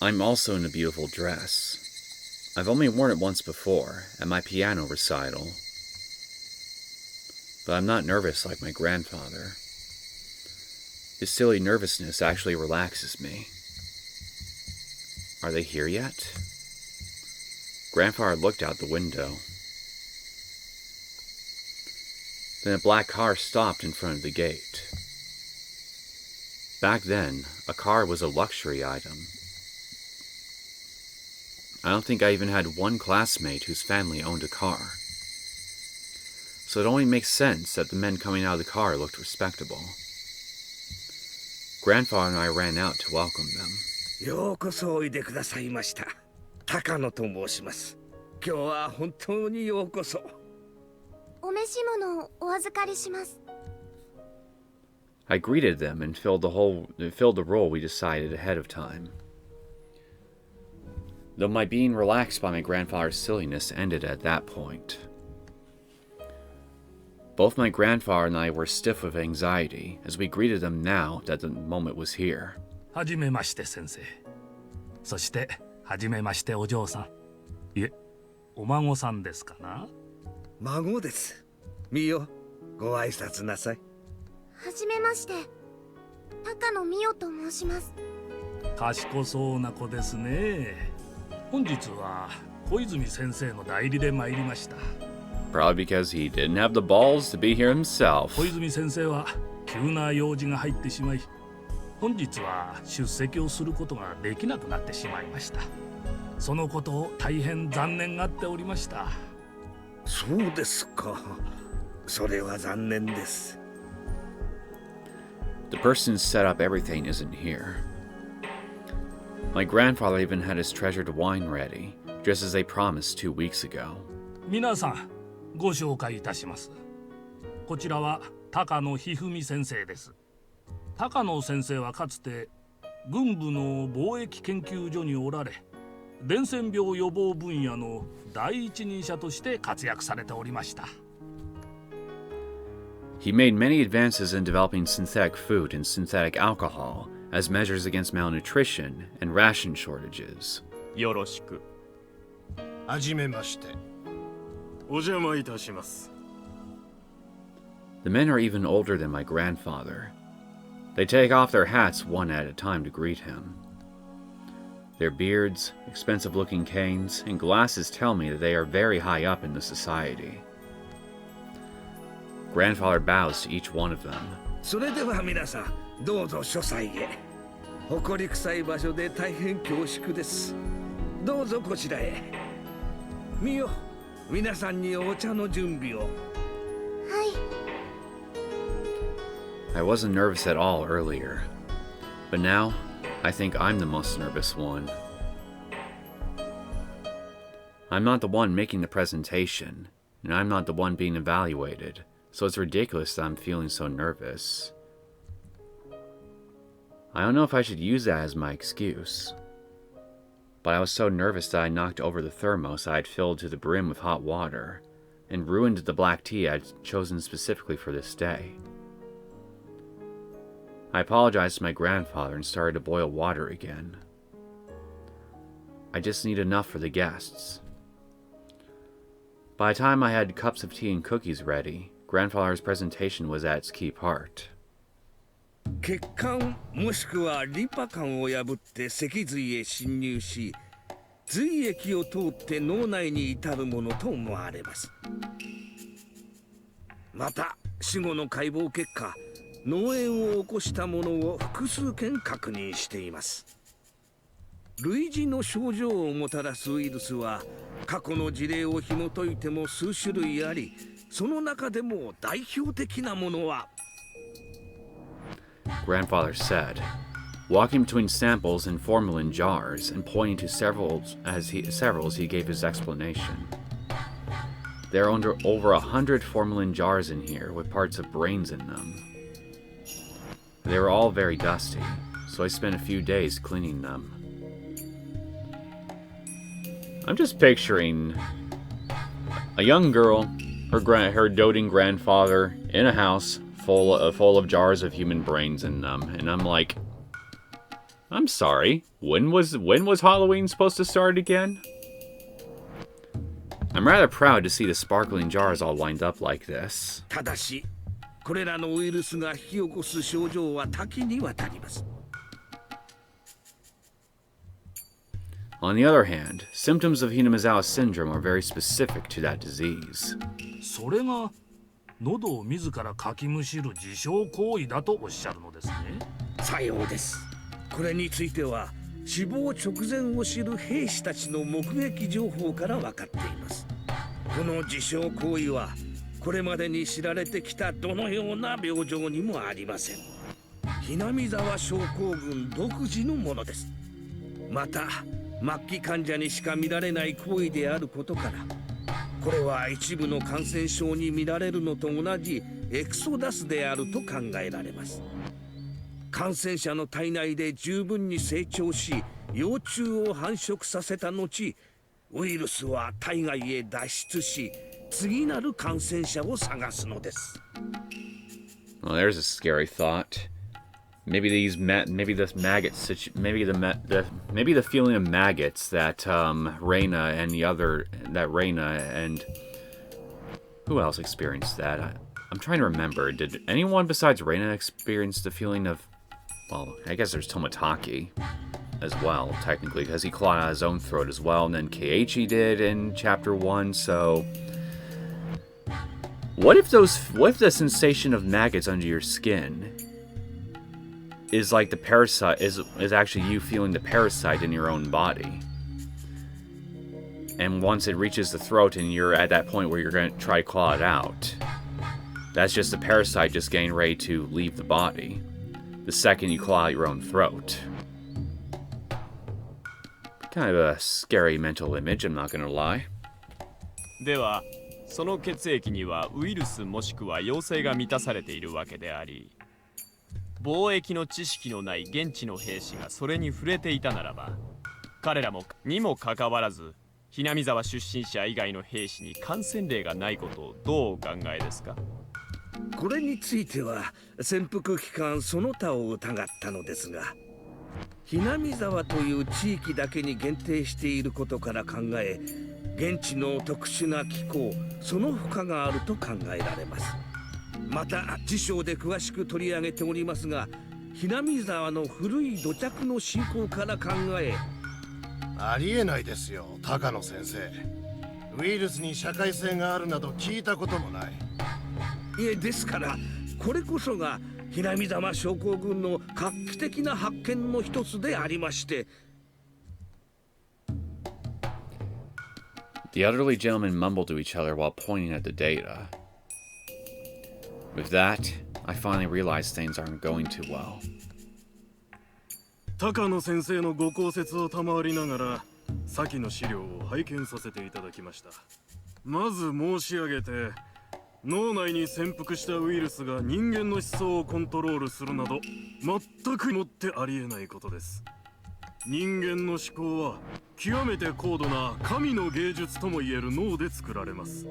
I'm also in a beautiful dress. I've only worn it once before, at my piano recital. But I'm not nervous like my grandfather. His silly nervousness actually relaxes me. Are they here yet? Grandfather looked out the window. Then a black car stopped in front of the gate. Back then, a car was a luxury item. I don't think I even had one classmate whose family owned a car. So it only makes sense that the men coming out of the car looked respectable. Grandfather and I ran out to welcome them.
ようこそおいでくださいました。高野と申します。今日は本当にようこそ。
お召し物をお預かりします。
I greeted them and filled the role we decided ahead of time. Though my being relaxed by my grandfather's silliness ended at that point. Both my grandfather and I were stiff with anxiety as we greeted them now that the moment was here.
はじめまして先生。そしてはじめましてお嬢さん。いえ、お孫さんですかな。
孫です。ミオ、ご挨拶なさい。
はじめまして。高野美代と申します。
賢そうな子ですね。本日は小泉先生の代理で参りました。
Probably because he didn't have the balls to be here himself.
小泉先生は急な用事が入ってしまい、本日は出席をすることができなくなってしまいました。そのことを大変残念がっておりました。
そうですか。それは残念です。
The person who set up everything isn't here. My grandfather even had his treasured wine ready, just as they promised 2 weeks ago.
皆さん、ご紹介いたします。こちらは高野一二三先生です。高野先生はかつて軍部の貿易研究所におられ、伝染病予防分野の第一人者として活躍されておりました。
He made many advances in developing synthetic food and synthetic alcohol as measures against malnutrition and ration shortages.
よろしく。はじめまして。お邪魔いたします。
The men are even older than my grandfather. They take off their hats one at a time to greet him. Their beards, expensive-looking canes, and glasses tell me that they are very high up in the society. Grandfather bows to each one of them.
それでは皆さん、どうぞ書斎へ。誇り臭い場所で大変恐縮です。どうぞこちらへ。みよ、皆さんにお茶の準備を。
はい。
I wasn't nervous at all earlier, but now I think I'm the most nervous one. I'm not the one making the presentation, and I'm not the one being evaluated, so it's ridiculous that I'm feeling so nervous. I don't know if I should use that as my excuse, but I was so nervous that I knocked over the thermos I had filled to the brim with hot water, and ruined the black tea I had chosen specifically for this day. I apologized to my grandfather and started to boil water again. I just need enough for the guests. By the time I had cups of tea and cookies ready, grandfather's presentation was at its key part.
血管もしくはリンパ管を破って脊髄へ侵入し、髄液を通って脳内に至るものと思われます。また死後の解剖結果、脳炎を起こしたものを複数件確認しています。類似の症状をもたらすウイルスは過去の事例を紐解いても数種類あり、その中でも代表的なものは
Grandfather said, walking between samples in formalin jars and pointing to several as he gave his explanation. There are over 100 formalin jars in here with parts of brains in them. They were all very dusty, so I spent a few days cleaning them. I'm just picturing a young girl, her doting grandfather in a house full of jars of human brains in them, and I'm like, I'm sorry, when was Halloween supposed to start again? I'm rather proud to see the sparkling jars all lined up like this.
ただし、これらのウイルスが引き起こす症状は多岐にわたります。
On the other hand, symptoms of Hinamizawa syndrome are very specific to that disease.
それが喉を自らかきむしる自傷行為だとおっしゃるのですね。
さようです。これについては死亡直前を知る兵士たちの目撃情報から分かっています。この自傷行為はこれまでに知られてきたどのような病状にもありません。南沢症候群独自のものです。また末期患者にしか見られない行為であることから、これは一部の感染症に見られるのと同じエクソダスであると考えられます。感染者の体内で十分に成長し、幼虫を繁殖させた後、ウイルスは体外へ脱出し、次なる感染者を探すのです。
Well, there's a scary thought. Maybe the feeling of maggots that Reina and who else experienced that? I'm trying to remember. Did anyone besides Reina experience the feeling of? Well, I guess there's Tomotaki as well, technically, because he clawed out his own throat as well, and then Ch.8 did in Chapter 1. So, what if the sensation of maggots under your skin is like the parasite is actually you feeling the parasite in your own body, and once it reaches the throat and you're at that point where you're going to try to claw it out, that's just the parasite just getting ready to leave the body the second you claw out your own throat. Kind of a scary mental image, I'm not gonna lie.
では、その血液にはウイルスもしくは陽性が満たされているわけであり、貿易の知識のない現地の兵士がそれに触れていたならば、彼らにもかかわらず、南沢出身者以外の兵士に感染例がないことをどうお考えですか？
これについては潜伏期間その他を疑ったのですが、南沢という地域だけに限定していることから考え、現地の特殊な気候その他があると考えられます。また辞書で詳しく取り上げておりますが、ひなみ沢の古い土着の信仰から考え、
ありえないですよ、高野先生。ウイルスに社会性があるなど聞いたこともない。
いえ、ですからこれこそがひなみ沢症候群の画期的な発見の一つでありまして。
The elderly gentlemen mumbled to each other while pointing at the data. With that, I finally realized things aren't going too well.
高野先生のご考説を賜りながら先の資料を拝見させていただきました。まず申し上げて、脳内に潜伏したウイルスが人間の思想をコントロールするなど全くもってありえないことです。人間の思考は極めて高度な神の芸術ともいえる脳で作られます。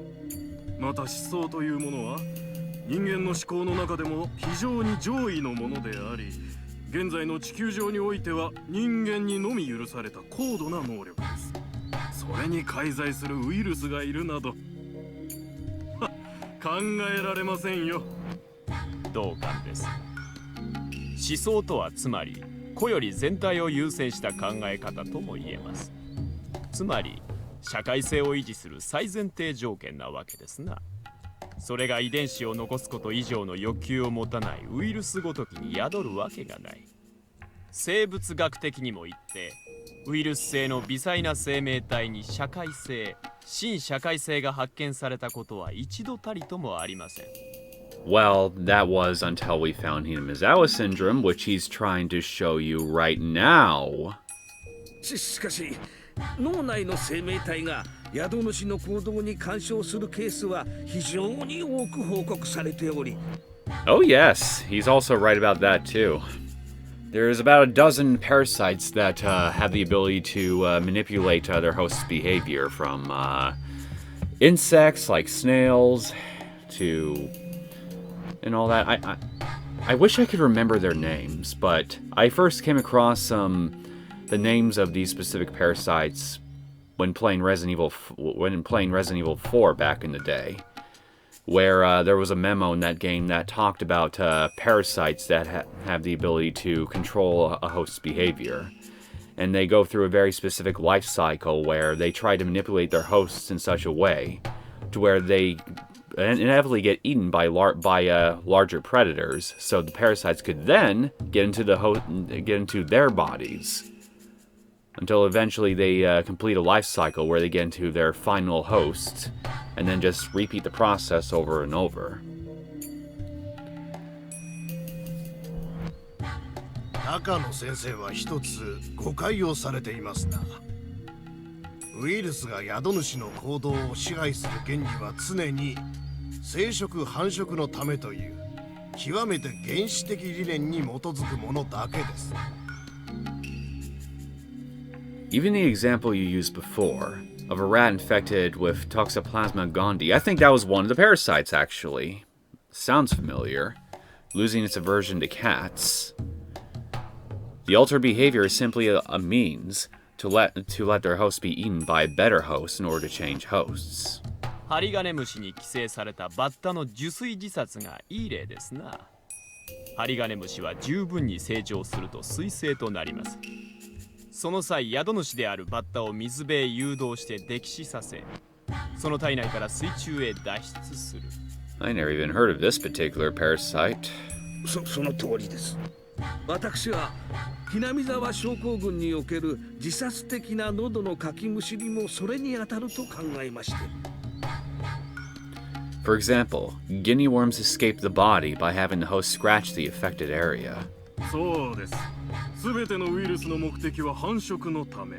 また思想というものは人間の思考の中でも非常に上位のものであり、現在の地球上においては人間にのみ許された高度な能力です。それに介在するウイルスがいるなど考えられませんよ。
同感です。思想とはつまり個より全体を優先した考え方とも言えます。つまり社会性を維持する最前提条件なわけですな。それが遺伝子を残すこと以上の欲求を持たないウイルスごときに宿るわけがない。生物学的にも言ってウイルス性の微細な生命体に社会性、新社会性が発見されたことは一度たりともありません。
Well, that was until we found Hinamizawa syndrome, which he's trying to show you right now.
しかし脳内の生命体が宿主の行動に干渉するケースは非常に多く報告されており。
Oh yes, he's also right about that too. There's about a dozen parasites that have the ability to manipulate their host's behavior, from insects like snails to and all that. I wish I could remember their names, but I first came across the names of these specific parasites when playing Resident Evil 4 back in the day, where there was a memo in that game that talked about parasites that have the ability to control a host's behavior. And they go through a very specific life cycle where they try to manipulate their hosts in such a way to where they inevitably get eaten by larger predators, so the parasites could then get into their bodies until eventually they complete a life cycle where they get into their final host and then just repeat the process over and over.
高野先生は一つ誤解をされていますな。ウイルスが宿主の行動を支配する原理は常に生殖繁殖のためという極めて原始的理念に基づくものだけです。
Even the example you used before of a rat infected with Toxoplasma gondii, I think that was one of the parasites actually. Sounds familiar. Losing its aversion to cats. The altered behavior is simply a means to let their host be eaten by a better host in order to change hosts.
ハリガネムシに寄生されたバッタの受水自殺がいい例ですな。ハリガネムシは十分に成長すると水生となります。その際、宿主であるバッタを水辺へ誘導して溺死させ、その体内から水中へ脱出する。
I never even heard of this particular parasite.
その通りです。私はひなみ沢症候群における自殺的な喉のかきむしりもそれに当たると考えまして。
For example, guinea worms escape the body by having the host scratch the affected area.
そうです。すべてのウイルスの目的は繁殖のため。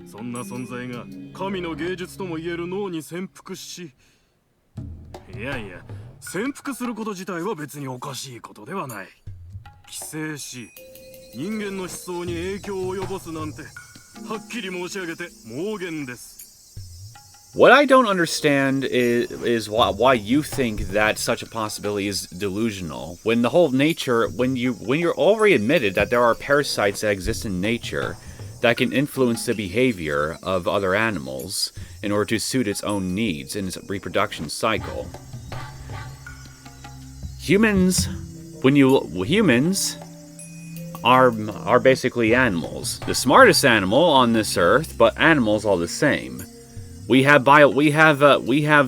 そんな存在が神の芸術ともいえる脳に潜伏し、いやいや、潜伏すること自体は別におかしいことではない。寄生し、人間の思想に影響を及ぼすなんて、はっきり申し上げて妄言です。
What I don't understand is why you think that such a possibility is delusional, when the whole nature, when you're already admitted that there are parasites that exist in nature that can influence the behavior of other animals in order to suit its own needs in its reproduction cycle. Humans humans are basically animals. The smartest animal on this earth, but animals all the same. We have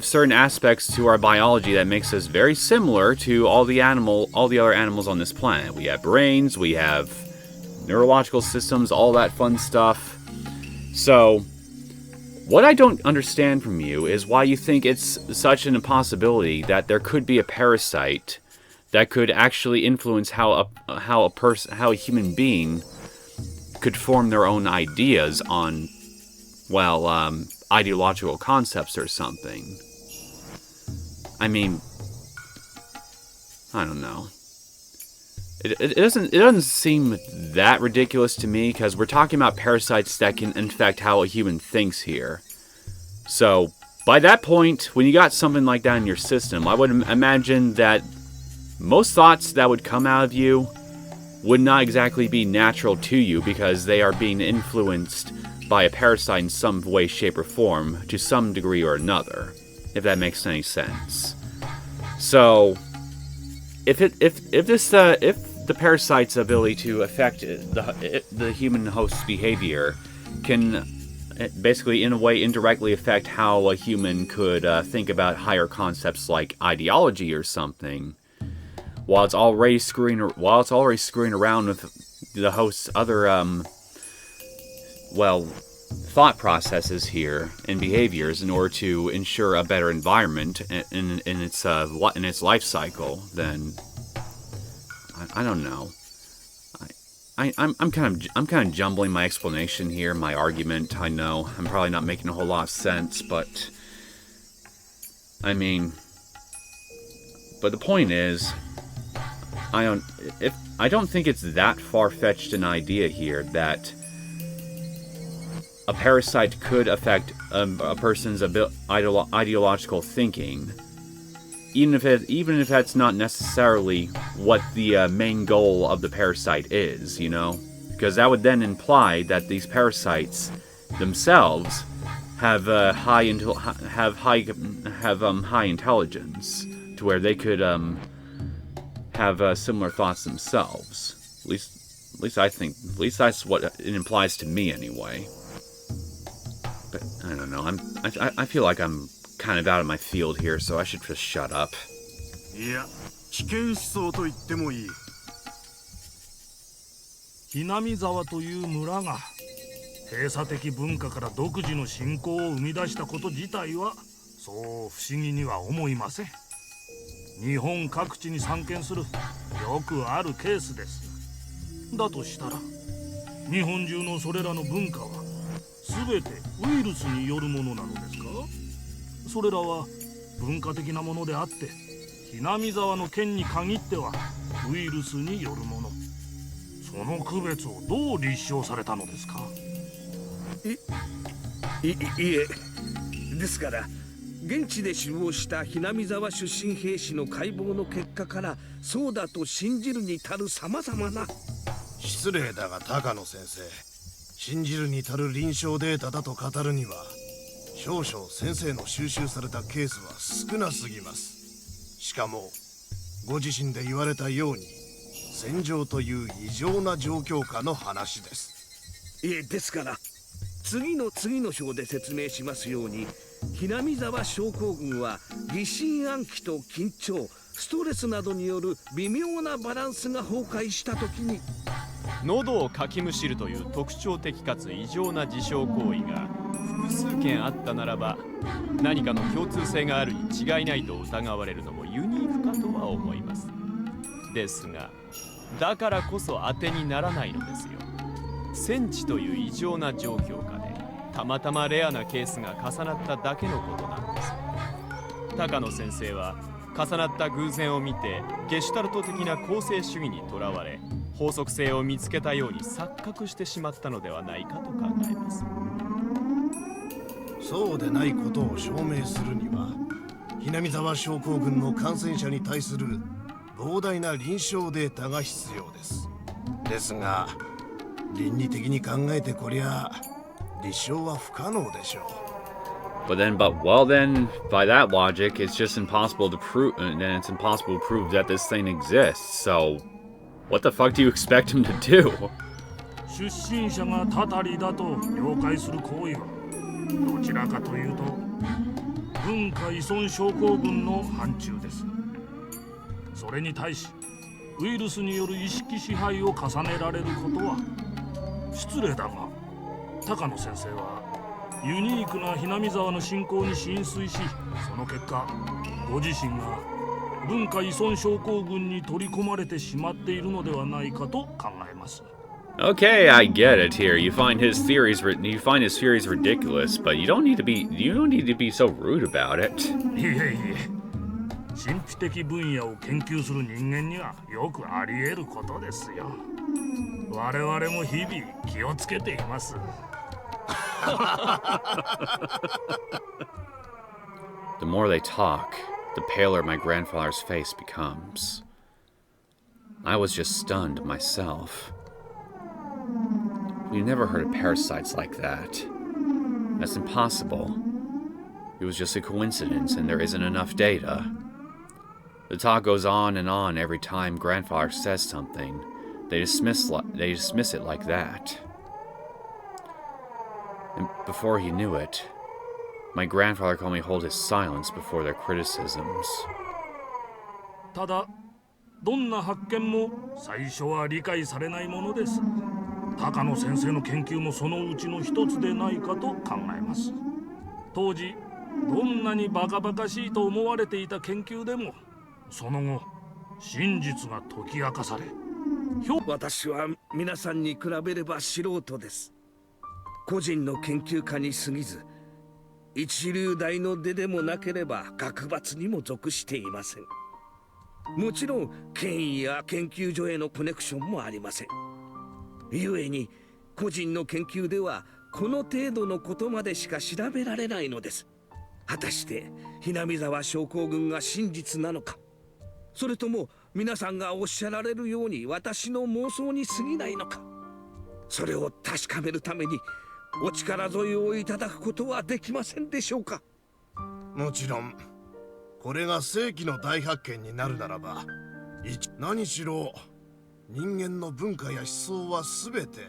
certain aspects to our biology that makes us very similar to all the other animals on this planet. We have brains, we have neurological systems, all that fun stuff. So, what I don't understand from you is why you think it's such an impossibility that there could be a parasite that could actually influence how a human being could form their own ideas on, ideological concepts or something. I mean, I don't know. It doesn't seem that ridiculous to me, because we're talking about parasites that can infect how a human thinks here. So, by that point, when you got something like that in your system, I would imagine that most thoughts that would come out of you would not exactly be natural to you, because they are being influenced by a parasite in some way, shape, or form to some degree or another, if that makes any sense. So, if the parasite's ability to affect the human host's behavior can basically, in a way, indirectly affect how a human could think about higher concepts like ideology or something, while it's already screwing around with the host's other thought processes here and behaviors in order to ensure a better environment in its life cycle, then I don't know. I'm kind of jumbling my explanation here, my argument. I know I'm probably not making a whole lot of sense, but I mean, but the point is, I don't think it's that far-fetched an idea here that a parasite could affect a person's ideological thinking, even if that's not necessarily what the main goal of the parasite is, you know, because that would then imply that these parasites themselves have high intelligence, to where they could have similar thoughts themselves. At least that's what it implies to me, anyway. But I don't know. I feel like I'm kind of out of my field here, so I should just shut up.
いや、危険思想と言ってもいい。
ひなみ沢という村が閉鎖的文化から独自の信仰を生み出したこと自体はそう不思議には思いません。日本各地に散見するよくあるケースです。だとしたら日本中のそれらの文化は全てウイルスによるものなのですか？それらは文化的なものであって、ひなみ沢の件に限ってはウイルスによるもの。その区別をどう立証されたのですか？
いえ、ですから現地で死亡したひなみ沢出身兵士の解剖の結果からそうだと信じるに足る様々な。
失礼だが高野先生、信じるに足る臨床データだと語るには少々先生の収集されたケースは少なすぎます。しかもご自身で言われたように戦場という異常な状況下の話です。
いえ、ですから次の章で説明しますように、ひなみ沢症候群は疑心暗鬼と緊張、ストレスなどによる微妙なバランスが崩壊した時に、
喉をかきむしるという特徴的かつ異常な自傷行為が複数件あったならば、何かの共通性があるに違いないと疑われるのもユニークかとは思います。ですが、だからこそ当てにならないのですよ。戦地という異常な状況下でたまたまレアなケースが重なっただけのことなんです。高野先生は重なった偶然を見てゲシュタルト的な構成主義にとらわれ、法則性を見つけたように錯覚してしまったのではないかと考えます。
そうでないことを証明するには、ひなみ沢症候群の感染者に対する膨大な臨床データが必要です。ですが倫理的に考えてこりゃ立証は不可能でしょ
Well then, by that logic, it's just impossible to prove, and it's impossible to prove that this thing exists, so what the fuck do you expect him to do?
出身者がたたりだと了解する行為はどちらかというと文化依存症候群の範疇です。それに対しウイルスによる意識支配を重ねられることは失礼だが、高野先生はユニークなひなみ沢の信仰に浸水し、その結果ご自身が文化依存症候群に取り込まれてしまっているのではないかと考えます。
Okay, I get it here. You find his theories ridiculous, but you don't need to be so rude about it.
いえいえ、神秘的分野を研究する人間にはよくあり得ることですよ。我々も日々気をつけています。
The more they talk, the paler my grandfather's face becomes. I was just stunned myself. We never heard of parasites like that. That's impossible. It was just a coincidence and there isn't enough data. The talk goes on and on every time grandfather says something. They dismiss it like that. And before he knew it, my grandfather could only hold his silence before their criticisms.
ただ、どんな発見も最初は理解されないものです。高野先生の研究もそのうちの一つでないかと考えます。当時、どんなにバカバカしいと思われていた研究でも、その後、真実が解き明かされ、
私は皆さんに比べれば素人です。個人の研究家に過ぎず、一流大の出でもなければ学閥にも属していません。もちろん権威や研究所へのコネクションもありません。故に個人の研究ではこの程度のことまでしか調べられないのです。果たしてひなみ沢症候群が真実なのか、それとも皆さんがおっしゃられるように私の妄想に過ぎないのか、それを確かめるためにお力添えをいただくことはできませんでしょうか。
もちろんこれが世紀の大発見になるならば、何しろ人間の文化や思想は全て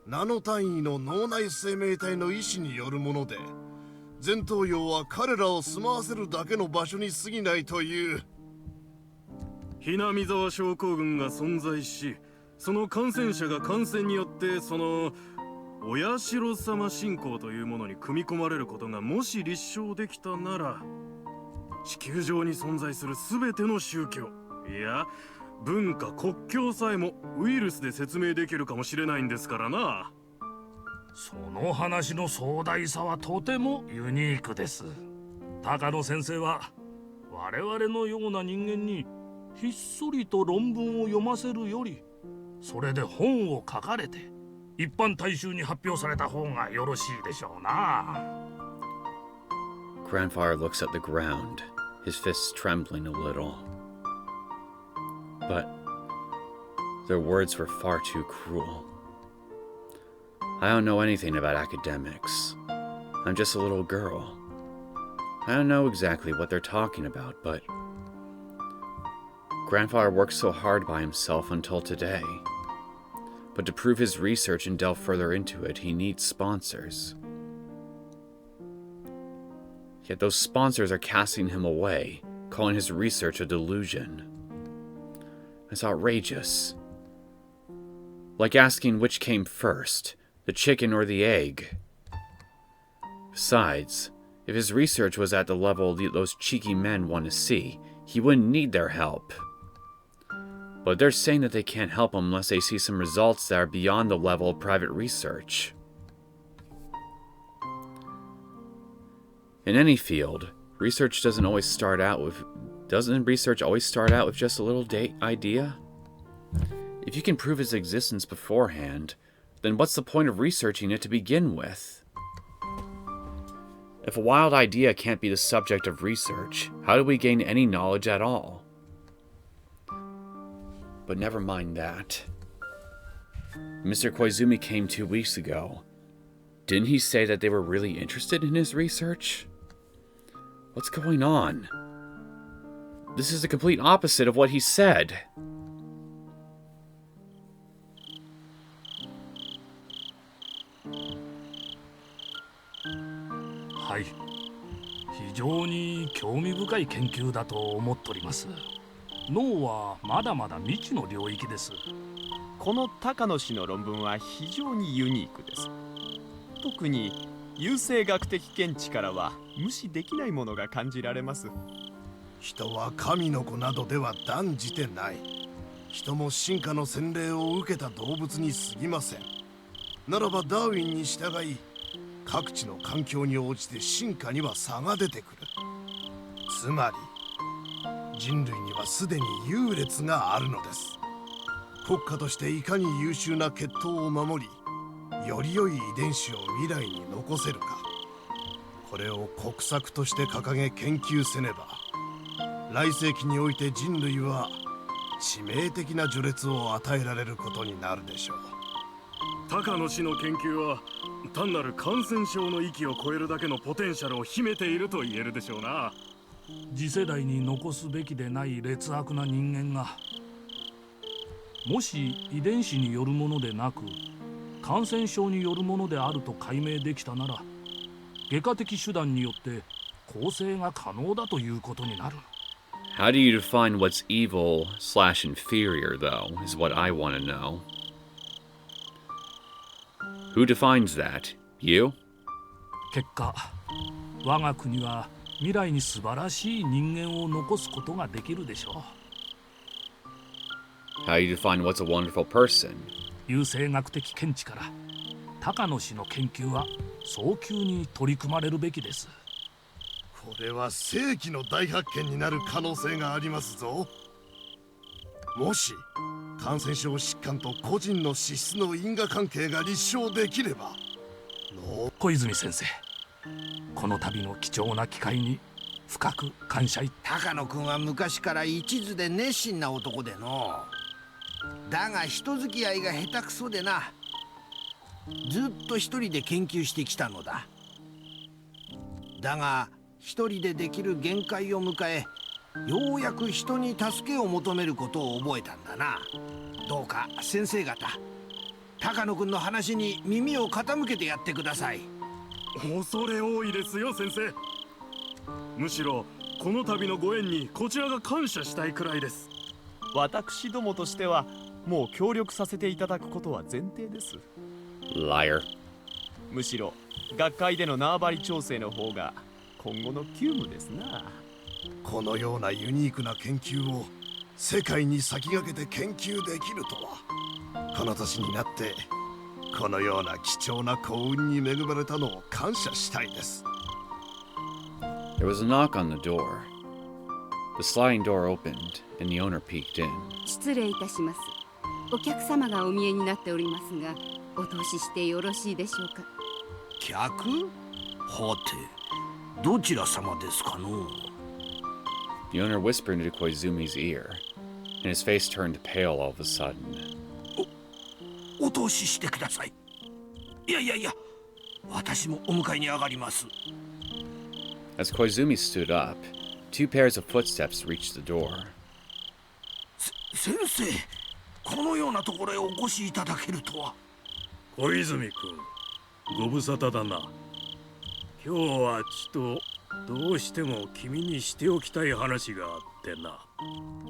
ナノ単位の脳内生命体の意志によるもので、前頭葉は彼らを住まわせるだけの場所に過ぎないという。
ひなみ沢症候群が存在し、その感染者が感染によってそのお社様信仰というものに組み込まれることがもし立証できたなら、地球上に存在する全ての宗教、いや文化国境さえもウイルスで説明できるかもしれないんですからな。
その話の壮大さはとてもユニークです。高野先生は我々のような人間にひっそりと論文を読ませるより、それで本を書かれて一般大衆に発表された方がよろしいでしょうな。
Grandfather looks at the ground, his fists trembling a little. But their words were far too cruel. I don't know anything about academics. I'm just a little girl. I don't know exactly what they're talking about, but Grandfather worked so hard by himself until today. But to prove his research and delve further into it, he needs sponsors. Yet those sponsors are casting him away, calling his research a delusion. It's outrageous. Like asking which came first, the chicken or the egg. Besides, if his research was at the level those cheeky men want to see, he wouldn't need their help. But they're saying that they can't help him unless they see some results that are beyond the level of private research. In any field, research doesn't research always start out with just a little idea? If you can prove its existence beforehand, then what's the point of researching it to begin with? If a wild idea can't be the subject of research, how do we gain any knowledge at all? But never mind that. Mr. Koizumi came 2 weeks ago. Didn't he say that they were really interested in his research? What's going on? This is the complete opposite of what he said.
はい、非常に興味深い研究だと思っております。脳はまだまだ未知の領域です。
この高野氏の論文は非常にユニークです。特に優生学的見地からは無視できないものが感じられます。
人は神の子などでは断じてない。人も進化の洗礼を受けた動物に過ぎません。ならばダーウィンに従い、各地の環境に応じて進化には差が出てくる。つまり人類にはすでに優劣があるのです。国家としていかに優秀な血統を守り、より良い遺伝子を未来に残せるか、これを国策として掲げ研究せねば、来世紀において人類は致命的な序列を与えられることになるでしょう。
高野氏の研究は単なる感染症の域を超えるだけのポテンシャルを秘めていると言えるでしょうな。
次世代に残すべきでない劣悪な人間が、もし遺伝子によるものでなく感染症によるものであると解明できたなら、外科的手段によって構成が可能だということになる。
How do you define what's evil / inferior, though, is what I want to know. Who defines that? You?
結果、我が国は未来に素晴らしい人間を残すことができるでしょう。
How do you define what's a wonderful person?
優生学的見地から高野氏の研究は早急に取り組まれるべきです。
これは世紀の大発見になる可能性がありますぞ。もし感染症疾患と個人の資質の因果関係が立証できれば、
小泉先生、この度の貴重な機会に深く感謝い。
高野君は昔から一途で熱心な男での。だが人付き合いが下手くそでな。ずっと一人で研究してきたのだ。だが一人でできる限界を迎え、ようやく人に助けを求めることを覚えたんだな。どうか先生方、高野君の話に耳を傾けてやってください。
恐れ多いですよ先生。むしろこの度のご縁にこちらが感謝したいくらいです。
私どもとしてはもう協力させていただくことは前提です。
Liar.
むしろ学会での縄張り調整の方が今後の急務ですな。
このようなユニークな研究を世界に先駆けて研究できるとは、この年になってこのような貴重な幸運に恵まれたのを感謝したいです。
There was a knock on the door. The sliding door opened, and the owner peeked in.
失礼いたします。お客様がお見えになっておりますが、お通ししてよろしいでしょうか。
客？はて、どちら様ですかの？
The owner whispered into Koizumi's ear, and his face turned pale all of a sudden.
お通ししてください。いやいやいや、私もお迎えに上がります。
As Koizumi stood up, 2 pairs of footsteps reached the door.
先生、このようなところへお越しいただけるとは。
小泉君、ご無沙汰だな。今日はちとどうしても君にしておきたい話があってな。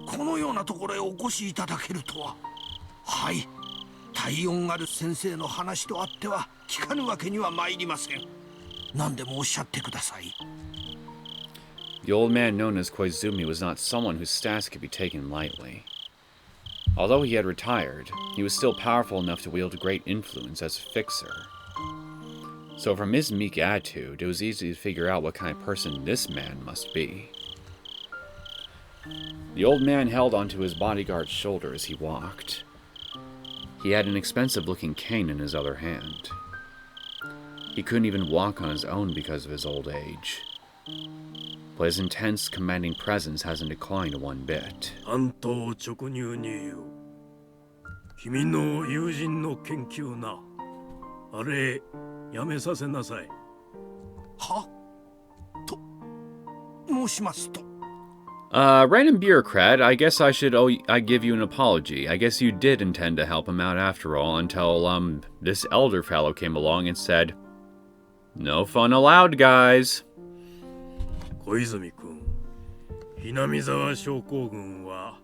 このようなところへお越しいただけるとは。はい、体温ある先生の話とあっては聞かぬわけには参りません。何でもおっしゃってください。
The old man known as Koizumi was not someone whose stats could be taken lightly. Although he had retired, he was still powerful enough to wield great influence as a fixer. So from his meek attitude, it was easy to figure out what kind of person this man must be. The old man held onto his bodyguard's shoulder as he walked. He had an expensive-looking cane in his other hand. He couldn't even walk on his own because of his old age. But his intense, commanding presence hasn't declined one bit.
単刀直入に言う。君の友人の研究な。あれ、
やめさせなさい。
はと申しますと。
Random bureaucrat, I guess I give you an apology. I guess you did intend to help him out after all, until, this elder fellow came along and said, "No fun allowed, guys."
小泉君、ひなみ沢症候群は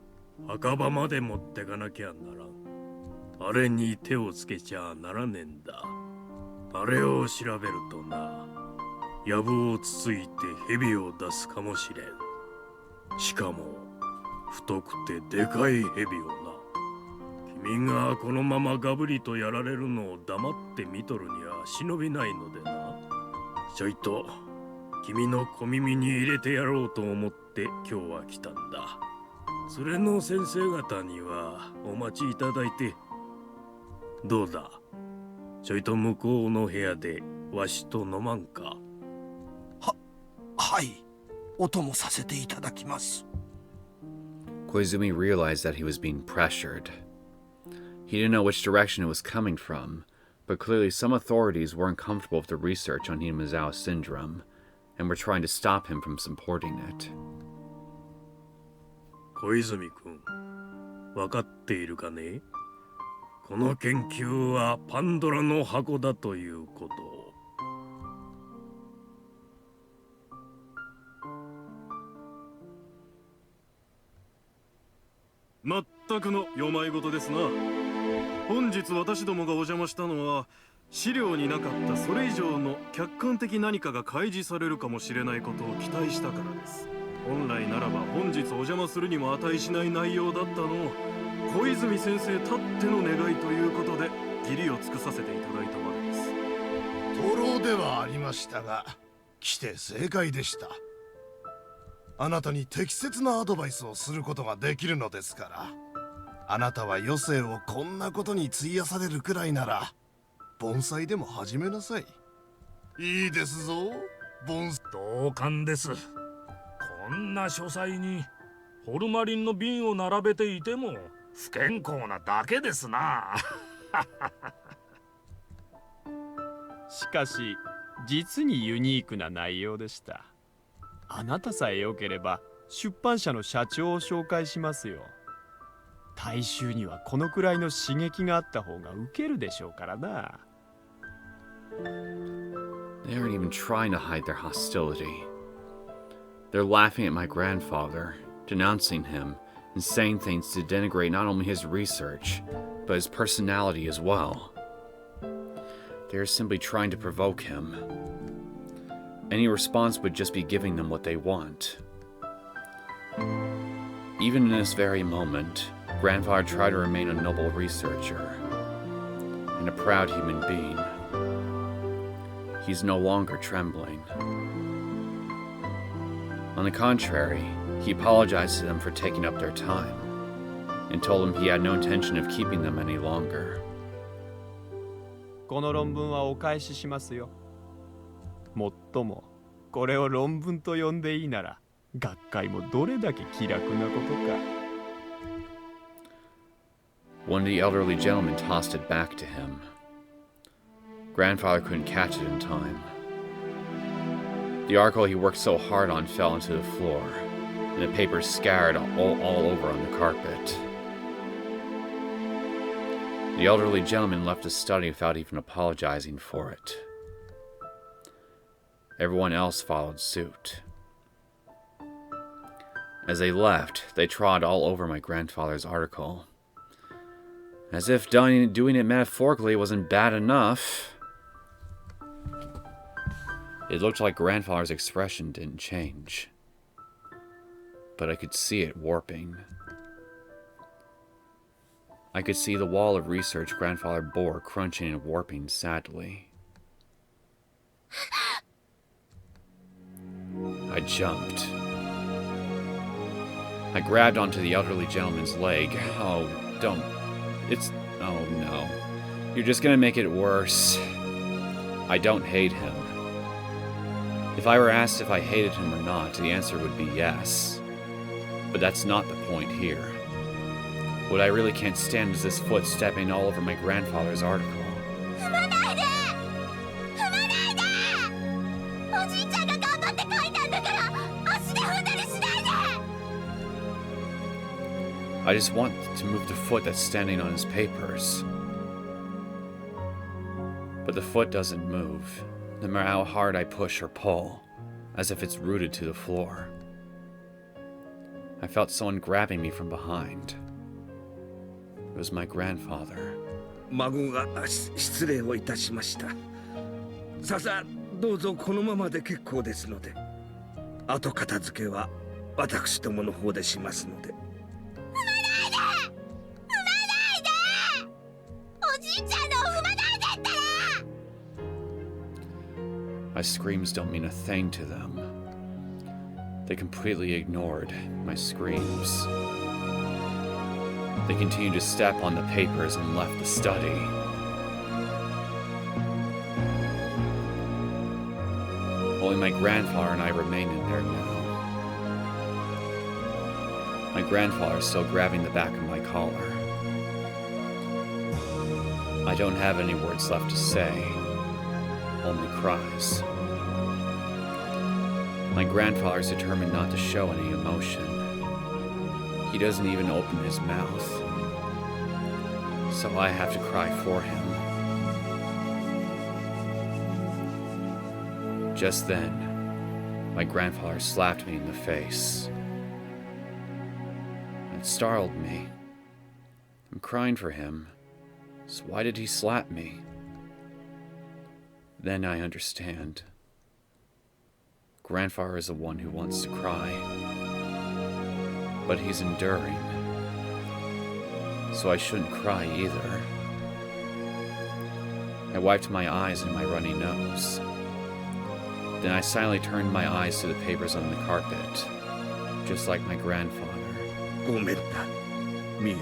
墓場まで持ってかなきゃならん。あれに手をつけちゃならねえんだ。あれを調べるとな、やぶをつついて蛇を出すかもしれん。しかも太くてでかい蛇をな。君がこのままガブリとやられるのを黙って見とるには忍びないのでな。ちょいと君の小耳に入れてやろうと思って今日は来たんだ。連れの先生方にはお待ちいただいて。どうだ、ちょいと向こうの部屋でわしと飲まんか。
はい、お供させていただきます。
Koizumi realized that he was being pressured. He didn't know which direction it was coming from, but clearly some authorities weren't comfortable with the research on Hinamizawa syndrome, and were trying to stop him from supporting it.
小泉君、分かっているかね？この研究はパンドラの箱だということを。
まったくの世まい事ですな。本日私どもがお邪魔したのは、資料になかったそれ以上の客観的何かが開示されるかもしれないことを期待したからです。本来ならば本日お邪魔するにも値しない内容だったのを、小泉先生たっての願いということで義理を尽くさせていただいたわけです。
徒労ではありましたが、来て正解でした。あなたに適切なアドバイスをすることができるのですから。あなたは余生をこんなことに費やされるくらいなら、盆栽でも始めなさい。いいですぞ、盆栽。
同感です。こんな書斎にホルマリンの瓶を並べていても不健康なだけですな。
しかし実にユニークな内容でした。あなたさえよければ出版社の社長を紹介しますよ。大衆にはこのくらいの刺激があった方がウケるでしょうからな。
They aren't even trying to hide their hostility. They're laughing at my grandfather, denouncing him, and saying things to denigrate not only his research, but his personality as well. They are simply trying to provoke him. Any response would just be giving them what they want. Even in this very moment, Grandfather tried to remain a noble researcher and a proud human being. He's no longer trembling. On the contrary, he apologized to them for taking up their time and told them he had no intention of keeping them any longer.
この論文はお返ししますよ。もっともこれを論文と呼んでいいなら、学会もどれだけ気楽なことか。
One of the elderly gentlemen tossed it back to him. Grandfather couldn't catch it in time. The article he worked so hard on fell into the floor, and the paper scattered all over on the carpet. The elderly gentleman left the study without even apologizing for it. Everyone else followed suit. As they left, they trod all over my grandfather's article. As if doing it metaphorically wasn't bad enough. It looked like grandfather's expression didn't change. But I could see it warping. I could see the wall of research grandfather bore crunching and warping sadly. I jumped. I grabbed onto the elderly gentleman's leg. Oh, don't. Oh no. You're just gonna make it worse. I don't hate him. If I were asked if I hated him or not, the answer would be yes. But that's not the point here. What I really can't stand is this foot stepping all over my grandfather's article. I just want to move the foot that's standing on his papers. But the foot doesn't move, no matter how hard I push or pull, as if it's rooted to the floor. I felt someone grabbing me from behind. It was my grandfather.
孫が失礼をいたしました。さあどうぞこのままで結構ですので、後片付けは私どもの方でしますので。
My screams don't mean a thing to them. They completely ignored my screams. They continued to step on the papers and left the study. Only my grandfather and I remained in there now. My grandfather is still grabbing the back of my collar. I don't have any words left to say. Only cries. My grandfather's determined not to show any emotion. He doesn't even open his mouth. So I have to cry for him. Just then, my grandfather slapped me in the face. It startled me. I'm crying for him, so why did he slap me? Then I understand. Grandfather is the one who wants to cry. But he's enduring. So I shouldn't cry either. I wiped my eyes and my runny nose. Then I silently turned my eyes to the papers on the carpet, just like my grandfather.
ごめんな、ミオ。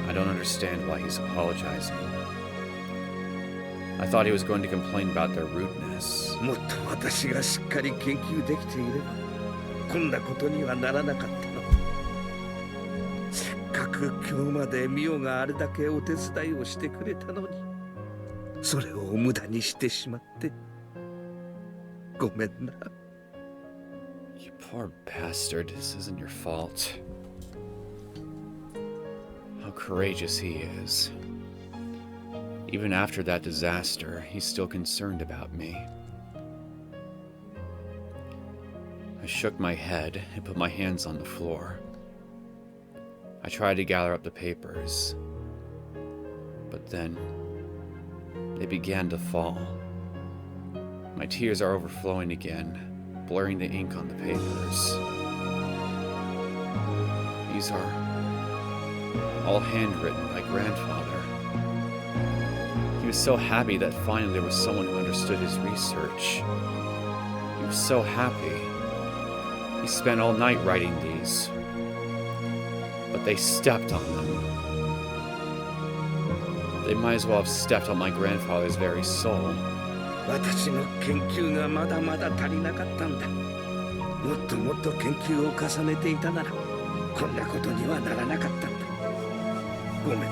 I don't understand why he's apologizing. I thought he was going to complain about their rudeness.
もっと私がしっかり研究できていれば、こんなことにはならなかったの。せっかく今日までミオがあれだけお手伝いをしてくれたのに、それを無駄にしてしまって、ごめんな。
You poor bastard, this isn't your fault. How courageous he is. Even after that disaster, he's still concerned about me. I shook my head and put my hands on the floor. I tried to gather up the papers, but then they began to fall. My tears are overflowing again, blurring the ink on the papers. These are all handwritten by Grandfather. He was so happy that finally there was someone who understood his research. He was so happy. He spent all night writing these. But they stepped on them. They might as well have stepped on my grandfather's very soul.
私の研究がまだまだ足りなかったんだ。もっともっと研究を重ねていたなら、こんなことにはならなかったんだ。ごめんな。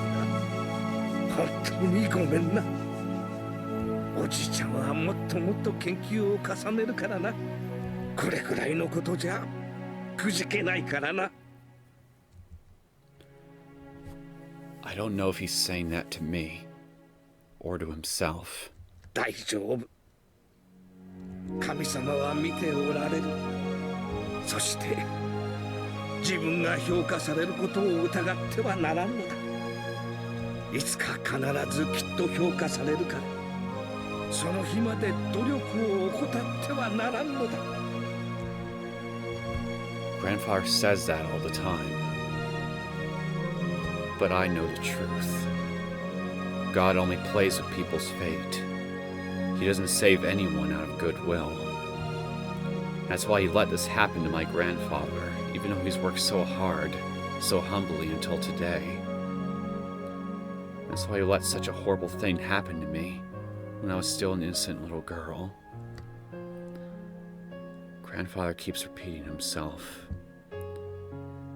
本当にごめんな。おじいちゃんはもっともっと研究を重ねるからな。これくらいのことじゃくじけないからな。
I don't know if he's saying that to me or to himself.
大丈夫。神様は見ておられる。そして自分が評価されることを疑ってはならんのだ。いつか必ずきっと評価されるから、その日まで努力を怠ってはならんのだ。
Grandfather says that all the time. But I know the truth. God only plays with people's fate. He doesn't save anyone out of goodwill. That's why he let this happen to my grandfather, even though he's worked so hard, so humbly until today. That's why he let such a horrible thing happen to me when I was still an innocent little girl. Grandfather keeps repeating himself.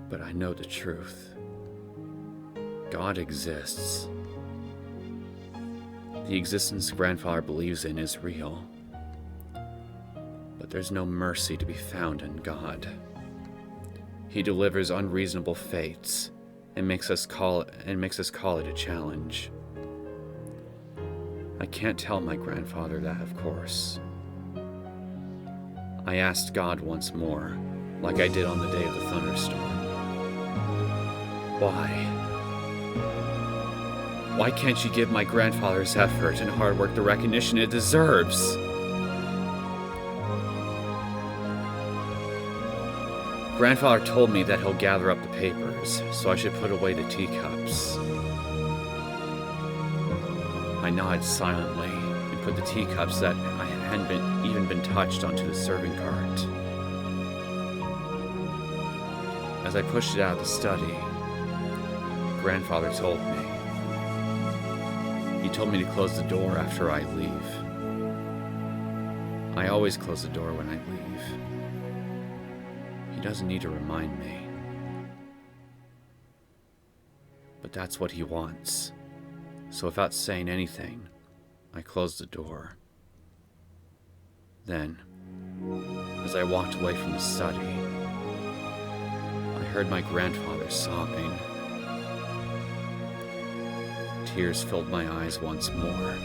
But I know the truth. God exists. The existence Grandfather believes in is real. But there's no mercy to be found in God. He delivers unreasonable fates and makes us call it a challenge. I can't tell my grandfather that, of course. I asked God once more, like I did on the day of the thunderstorm. Why? Why can't you give my grandfather's effort and hard work the recognition it deserves? Grandfather told me that he'll gather up the papers, so I should put away the teacups. I nodded silently and put the teacups that hadn't even been touched onto the serving cart. As I pushed it out of the study, Grandfather told me. He told me to close the door after I leave. I always close the door when I leave. He doesn't need to remind me. But that's what he wants. So without saying anything, I closed the door. Then, as I walked away from the study, I heard my grandfather sobbing. Tears filled my eyes once more.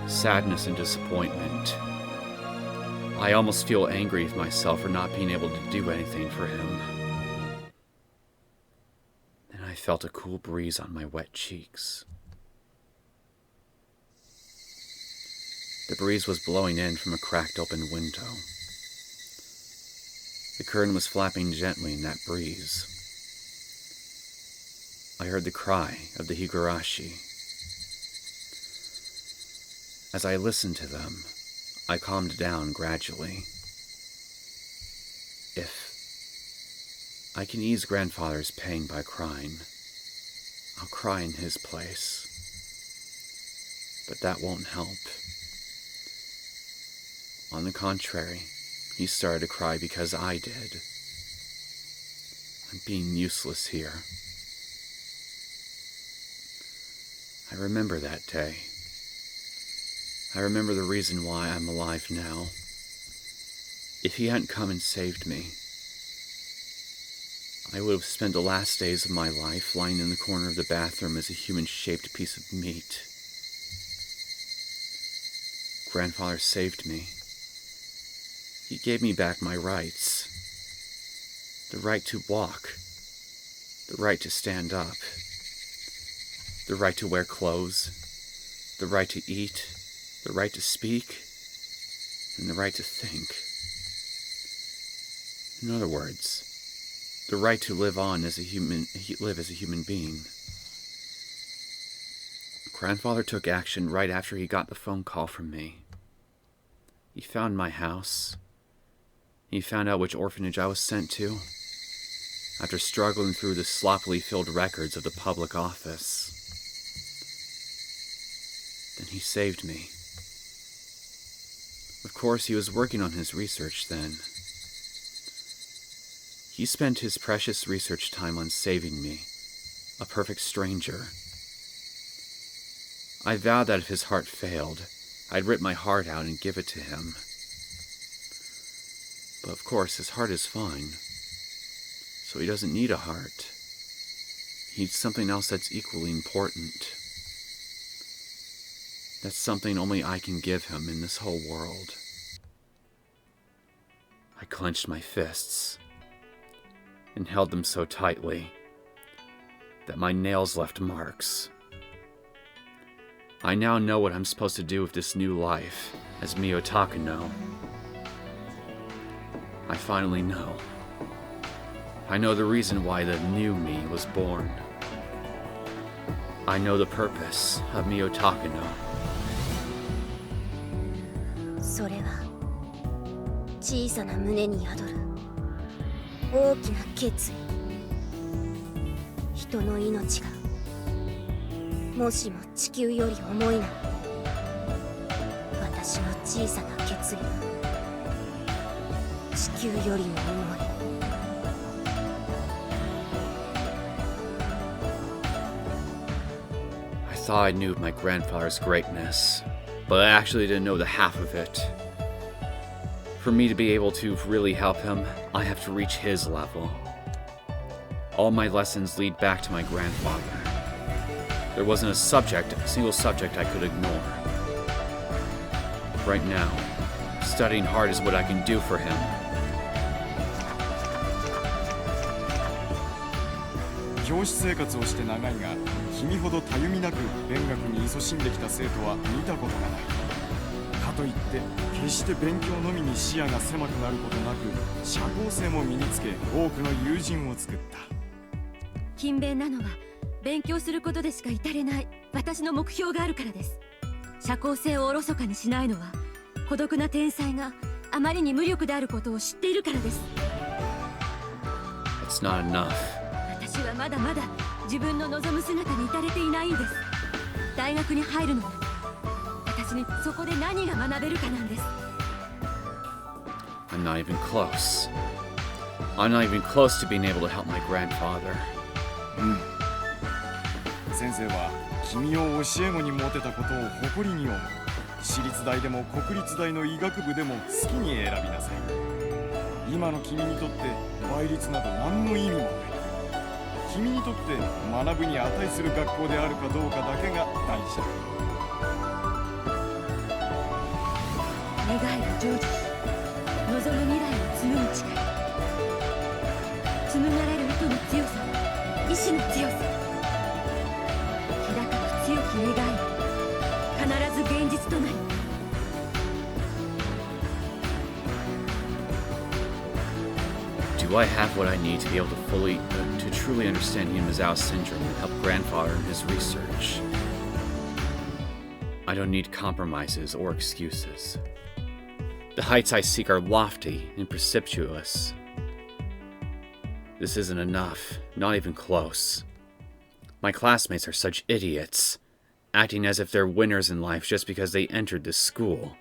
Sadness and disappointment. I almost feel angry with myself for not being able to do anything for him. Then I felt a cool breeze on my wet cheeks. The breeze was blowing in from a cracked open window. The curtain was flapping gently in that breeze. I heard the cry of the Higurashi. As I listened to them, I calmed down gradually. If I can ease Grandfather's pain by crying, I'll cry in his place. But that won't help. On the contrary, he started to cry because I did. I'm being useless here. I remember that day. I remember the reason why I'm alive now. If he hadn't come and saved me, I would have spent the last days of my life lying in the corner of the bathroom as a human-shaped piece of meat. Grandfather saved me. He gave me back my rights. The right to walk. The right to stand up. The right to wear clothes. The right to eat. The right to speak. And the right to think. In other words, the right to live as a human being. Grandfather took action right after he got the phone call from me. He found my house. He found out which orphanage I was sent to. After struggling through the sloppily filled records of the public office. Then he saved me. Of course, he was working on his research then. He spent his precious research time on saving me, a perfect stranger. I vowed that if his heart failed, I'd rip my heart out and give it to him. But of course, his heart is fine. So he doesn't need a heart. He needs something else that's equally important. That's something only I can give him in this whole world. I clenched my fists and held them so tightly that my nails left marks. I now know what I'm supposed to do with this new life as Takano. I finally know. I know the reason why the new me was born. I know the purpose of Takano.
それは小さな胸に宿る大きな決意。人の命がもしも地球より重いなら、私の小さな決意は地球よりも重い。
I thought I knew my grandfather's greatness, but I actually didn't know the half of it. For me to be able to really help him, I have to reach his level. All my lessons lead back to my grandfather. There wasn't a single subject I could ignore. Right now, studying hard is what I can do for him.
教師生活をして長いが、君ほどたゆみなく勉学に勤しんできた生徒は見たことがない。かといって決して勉強のみに視野が狭くなることなく、社交性も身につけ、多くの友人を作った。
勤勉なのは勉強することでしか至れない私の目標があるからです。社交性をおろそかにしないのは孤独な天才があまりに無力であることを知っているからです。
It's not enough.
私はまだまだ自分の望む姿に至れていないんです。大学に入るのは私にそこで何が学べるかなんです。
I'm not even close. I'm not even close to being able to help my grandfather.
先生は君を教え子に持てたことを誇りに思う。私立大でも国立大の医学部でも好きに選びなさい。今の君にとって倍率など何の意味もない。君にとって学ぶに値する学校であるかどうかだけが大事だ。
願いを成就し望む未来を紡ぐ力、紡がれる糸の強さ、意志の強さ、気高く強き願い必ず現実となり、
Do I have what I need to be able to truly understand Yamazawa syndrome and help grandfather in his research? I don't need compromises or excuses. The heights I seek are lofty and precipitous. This isn't enough, not even close. My classmates are such idiots, acting as if they're winners in life just because they entered this school.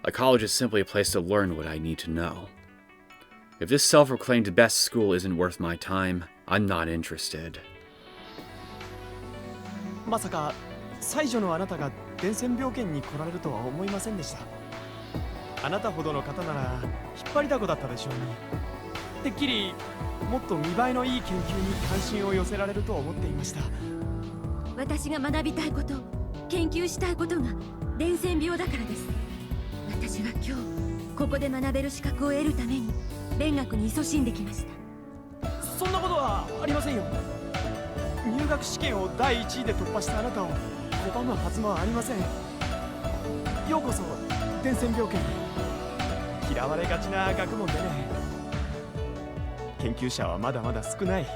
A college is simply a place to learn what I need to know. If this self-proclaimed best school isn't worth my time, I'm not interested.
まさか才女のあなたが伝染病圏に来られるとは思いませんでした。あなたほどの方なら引っ張りだこだったでしょうに。てっきりもっと見栄えのいい研究に関心を寄せられると思っていました。
私が学びたいこと、研究したいことが伝染病だからです。私は今日ここで学べる資格を得るために勉学に勤しんできました。
そんなことはありませんよ。入学試験を第1位で突破したあなたを拒むはずもありません。ようこそ伝染病圏に。嫌われがちな学問でね。研究者はまだまだ少ない。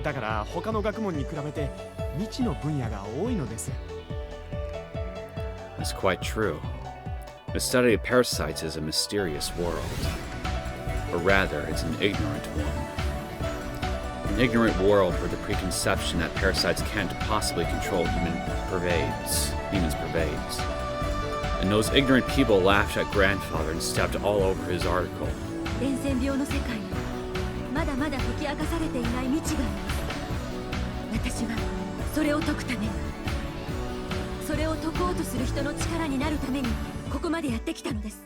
だから他の学問に比べて未知の分野が多いのです。
That's quite true. The study of parasites is a mysterious world. Or rather, it's an ignorant one. An ignorant world where the preconception that parasites can't possibly control humans pervades. And those ignorant people laughed at grandfather and stepped all over his article.
伝染病の世界にまだまだ解き明かされていない未知があります。私はそれを解くために、それを解こうとする人の力になるためにここまでやってきたのです。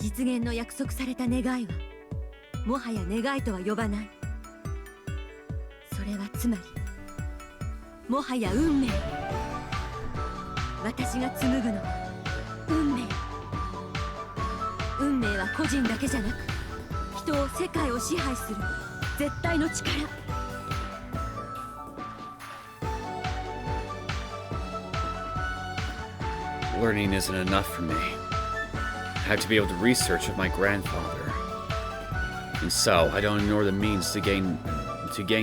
実現の約束された願いはもはや願いとは呼ばない。それはつまりもはや運命。私が紡ぐのは運命。運命は個人だけじゃなく人を、世界を支配する絶対の力。
Learning isn't enough for me. I have to be able to research with my grandfather. And so, I don't ignore the means to gain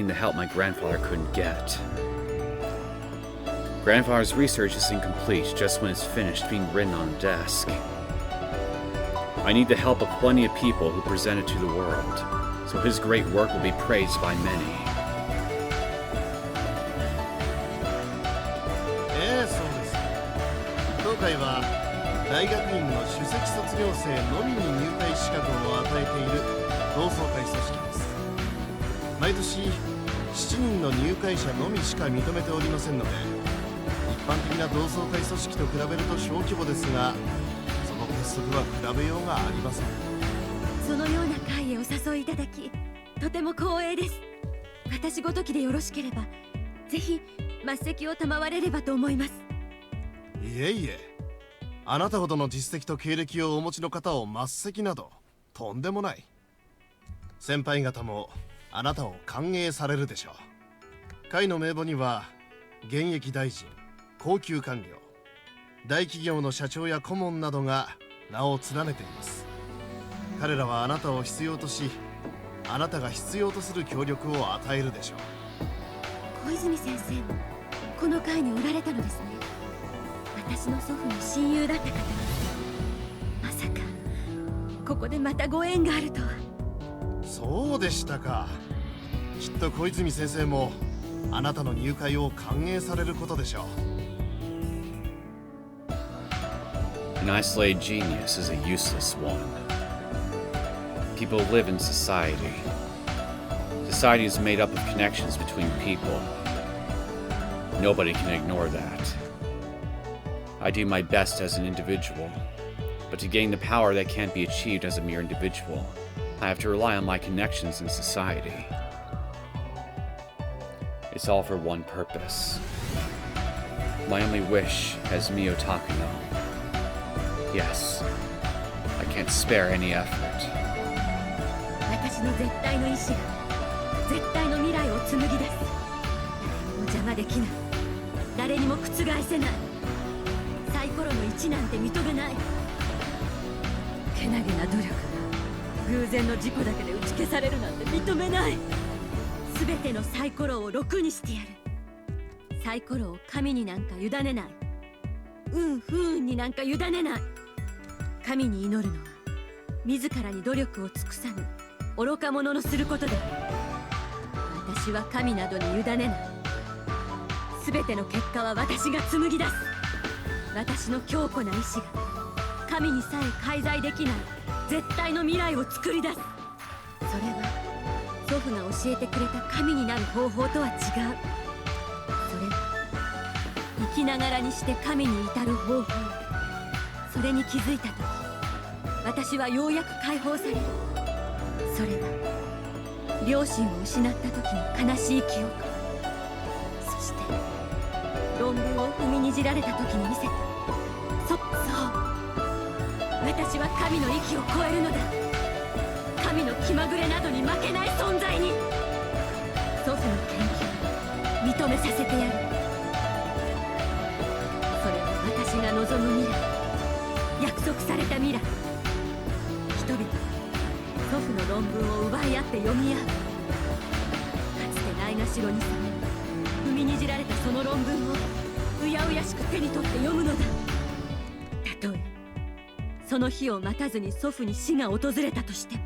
the help my grandfather couldn't get. Grandfather's research is incomplete just when it's finished being written on a desk. I need the help of plenty of people who present it to the world, so his great work will be praised by many.
そうです。当会は大学院の首席卒業生のみに入会資格を与えている同窓会組織です。毎年7人の入会者のみしか認めておりませんので、い般的な同窓会組織と比べると小規模ですが、その結束は比べようがありません。
そのような会へお誘いいただき、とても光栄です。私ごときでよろしければ、ぜひ末席を賜れればと思います。
いえいえ、あなたほどの実績と経歴をお持ちの方を末席などとんでもない。先輩方もあなたを歓迎されるでしょう。会の名簿には現役大臣、高級官僚、大企業の社長や顧問などが名を連ねています。彼らはあなたを必要とし、あなたが必要とする協力を与えるでしょう。
小泉先生もこの会におられたのですね。私の祖父の親友だった方です。まさかここでまたご縁があるとは。
そうでしたか。きっと小泉先生もあなたの入会を歓迎されることでしょう。
An isolated genius is a useless one. People live in society. Society is made up of connections between people. Nobody can ignore that. I do my best as an individual, but to gain the power that can't be achieved as a mere individual, I have to rely on my connections in society. It's all for one purpose. My only wish as Mio Takano. Yes, I can't spare any effort.
私の絶対の意志が絶対の未来を紡ぎ出す。誰にも邪魔できない。誰にも覆せない。サイコロの1なんて認めない。けなげな努力が偶然の事故だけで打ち消されるなんて認めない。全てのサイコロを6にしてやる。サイコロを神になんか委ねない。不運になんか委ねない。神に祈るのは自らに努力を尽くさぬ愚か者のすることである。私は神などに委ねない。全ての結果は私が紡ぎ出す。私の強固な意志が神にさえ介在できない絶対の未来を作り出す。それは祖父が教えてくれた神になる方法とは違う。それは生きながらにして神に至る方法。それに気づいた時、私はようやく解放される。それは両親を失った時の悲しい記憶。そして論文を踏みにじられた時に見せた。そう、私は神の域を超えるのだ。神の気まぐれなどに負けない存在に。祖父の研究を認めさせてやる。それは私が望む未来、約束された未来。人々は祖父の論文を奪い合って読み合う。かつてないがしろにされ踏みにじられたその論文をうやうやしく手に取って読むのだ。たとえその日を待たずに祖父に死が訪れたとしても、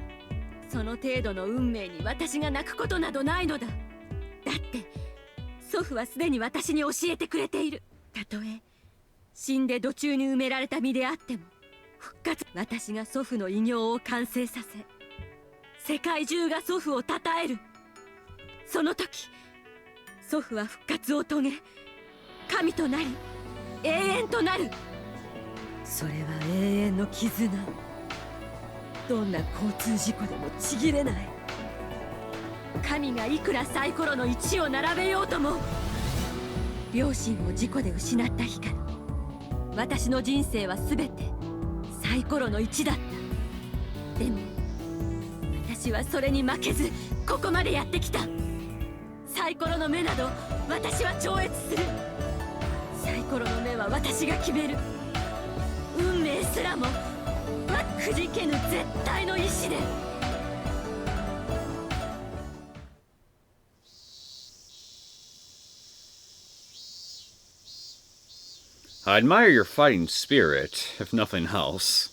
その程度の運命に私が泣くことなどないのだ。だって祖父はすでに私に教えてくれている。たとえ死んで土中に埋められた身であっても復活。私が祖父の偉業を完成させ、世界中が祖父を称える。その時祖父は復活を遂げ、神となり永遠となる。それは永遠の絆。どんな交通事故でもちぎれない。神がいくらサイコロの1を並べようとも、両親を事故で失った日から私の人生は全てサイコロの1だった。でも私はそれに負けずここまでやってきた。サイコロの目など私は超越する。サイコロの目は私が決める。運命すらもくじけぬ絶対の意志で。
I admire your fighting spirit, if nothing else.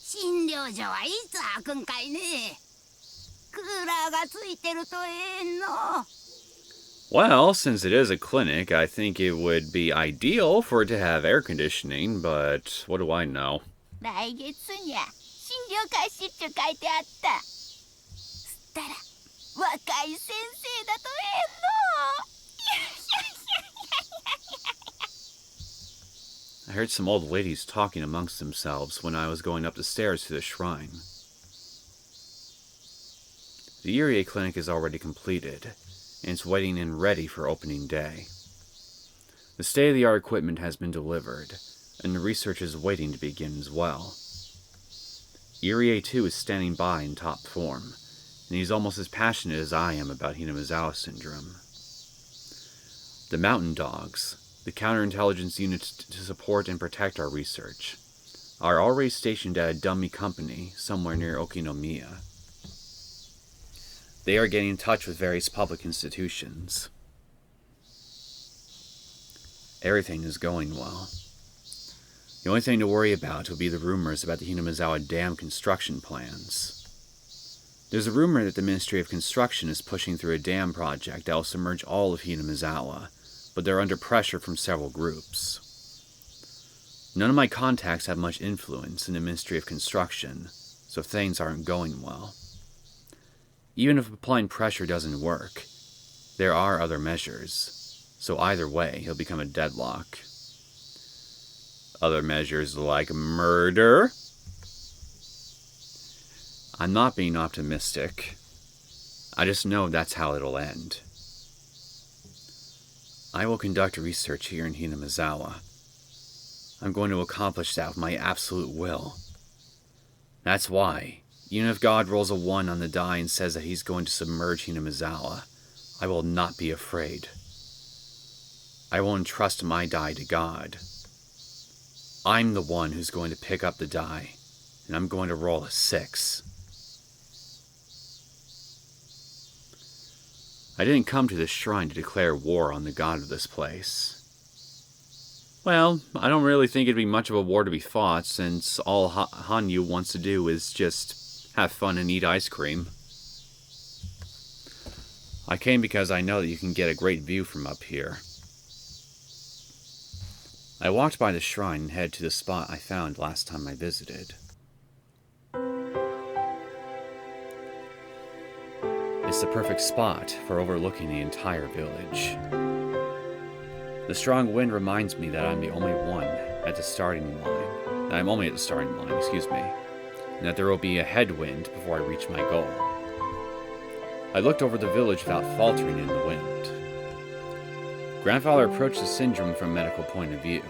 診療所はいつ開くんかいね。クーラーがついてるとええの。
Well, since it is a clinic, I think it would be ideal for it to have air conditioning, but what do I know?
来月にゃ診療開始っちゅ書いてあった。すったら若い先生だとええの。
I heard some old ladies talking amongst themselves when I was going up the stairs to the shrine. The Irie clinic is already completed, and it's waiting and ready for opening day. The state-of-the-art equipment has been delivered, and the research is waiting to begin as well. Irie 2 is standing by in top form, and he's almost as passionate as I am about Hanyuu syndrome. The Mountain Dogs, the counterintelligence units to support and protect our research, are already stationed at a dummy company somewhere near Okinomiya. They are getting in touch with various public institutions. Everything is going well. The only thing to worry about will be the rumors about the Hanyuu Dam construction plans. There's a rumor that the Ministry of Construction is pushing through a dam project that will submerge all of Hanyuu, but they're under pressure from several groups. None of my contacts have much influence in the Ministry of Construction, so things aren't going well. Even if applying pressure doesn't work, there are other measures, so either way, he'll become a deadlock. Other measures like murder? I'm not being optimistic. I just know that's how it'll end. I will conduct research here in Hanyuu. I'm going to accomplish that with my absolute will. That's why, even if God rolls a 1 on the die and says that he's going to submerge Hanyuu, I will not be afraid. I will entrust my die to God. I'm the one who's going to pick up the die, and I'm going to roll a 6. I didn't come to this shrine to declare war on the god of this place. Well, I don't really think it'd be much of a war to be fought, since all Hanyuu wants to do is just have fun and eat ice cream. I came because I know that you can get a great view from up here. I walked by the shrine and headed to the spot I found last time I visited. It's the perfect spot for overlooking the entire village. The strong wind reminds me that I'm the only one at the starting line. That I'm only at the starting line, and that there will be a headwind before I reach my goal. I looked over the village without faltering in the wind. Grandfather approached the syndrome from a medical point of view,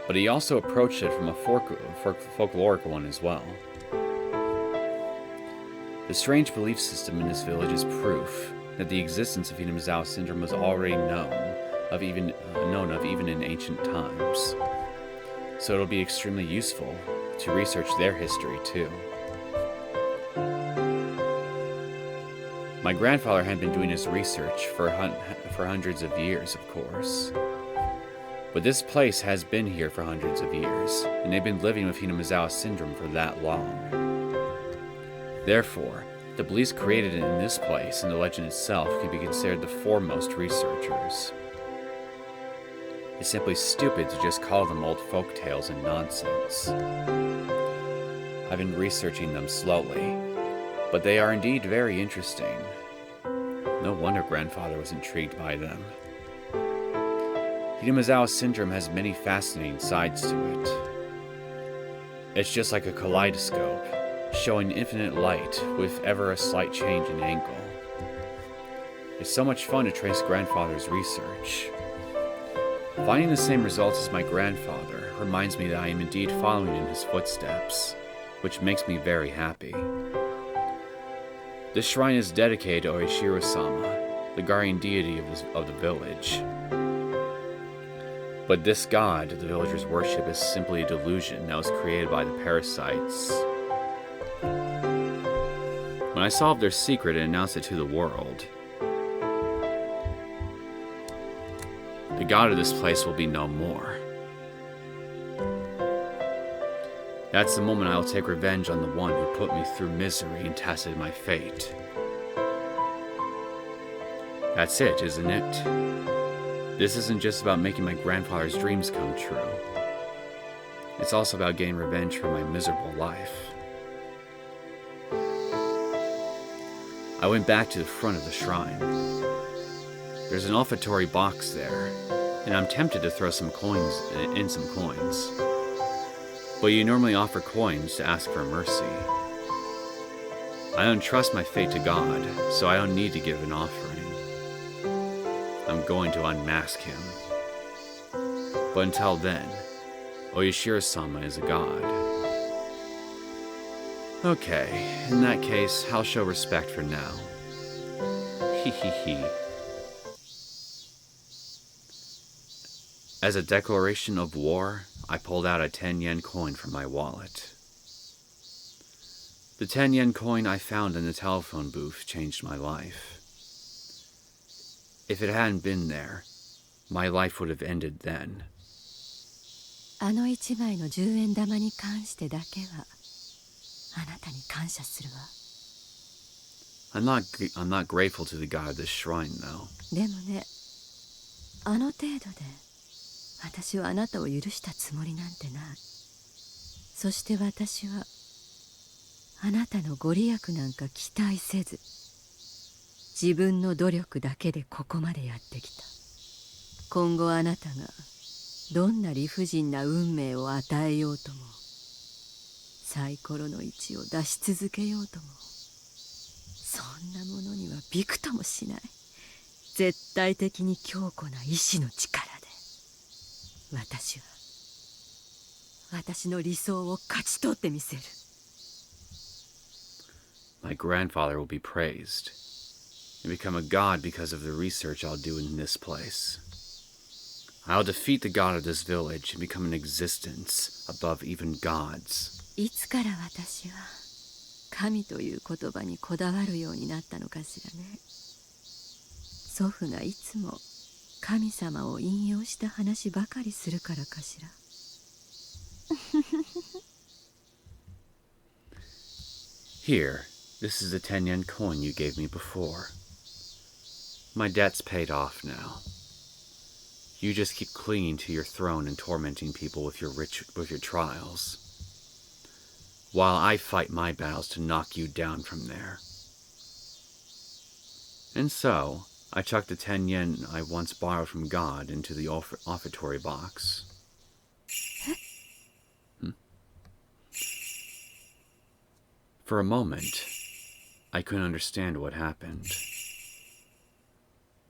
but he also approached it from a folkloric one as well. The strange belief system in this village is proof that the existence of Hanyuu syndrome was already known of even in ancient times. So it'll be extremely useful to research their history too. My grandfather had been doing his research for hundreds of years, of course. But this place has been here for hundreds of years, and they've been living with Hanyuu syndrome for that long. Therefore, the beliefs created in this place and the legend itself can be considered the foremost researchers. It's simply stupid to just call them old folk tales and nonsense. I've been researching them slowly, but they are indeed very interesting. No wonder Grandfather was intrigued by them. Hanyuu syndrome has many fascinating sides to it. It's just like a kaleidoscope, showing infinite light with ever a slight change in angle. It's so much fun to trace Grandfather's research. Finding the same results as my grandfather reminds me that I am indeed following in his footsteps, which makes me very happy. This shrine is dedicated to Oishiro-sama, the guardian deity of the village. But this god the villagers worship is simply a delusion that was created by the parasites. When I solved their secret and announced it to the world, the god of this place will be no more. That's the moment I will take revenge on the one who put me through misery and tested my fate. That's it, isn't it? This isn't just about making my grandfather's dreams come true. It's also about getting revenge for my miserable life. I went back to the front of the shrine. There's an offertory box there, and I'm tempted to throw some coins. But you normally offer coins to ask for mercy. I don't trust my fate to God, so I don't need to give an offering. I'm going to unmask him. But until then, Oyashiro-sama is a god. Okay, in that case, I'll show respect for now. Hee. As a declaration of war, I pulled out a 10-yen coin from my wallet. The 10-yen coin I found in the telephone booth changed my life. If it hadn't been there, my life would have ended then.
あの1枚の10円玉に関してだけはあなたに感謝するわ。
I'm not grateful to the god of this shrine, though.
でもね、あの程度で私はあなたを許したつもりなんてない。そして私はあなたのご利益なんか期待せず、自分の努力だけでここまでやってきた。今後あなたがどんな理不尽な運命を与えようとも、サイコロの位置を出し続けようとも、そんなものにはびくともしない絶対的に強固な意志の力で、私は私の理想を勝ち取ってみせる。
My grandfather will be praised and become a god because of the research I'll do in this place. I'll defeat the god of this village and become an existence above even gods.
いつから私は神という言葉にこだわるようになったのかしらね。祖父がいつも神様を引用した話ばかりするからかしら。
Here, this is the 10-yen coin you gave me before. My debt's paid off now. You just keep clinging to your throne and tormenting people with your trials, while I fight my battles to knock you down from there. And so, I chucked the 10 yen I once borrowed from God into the offertory box. For a moment, I couldn't understand what happened.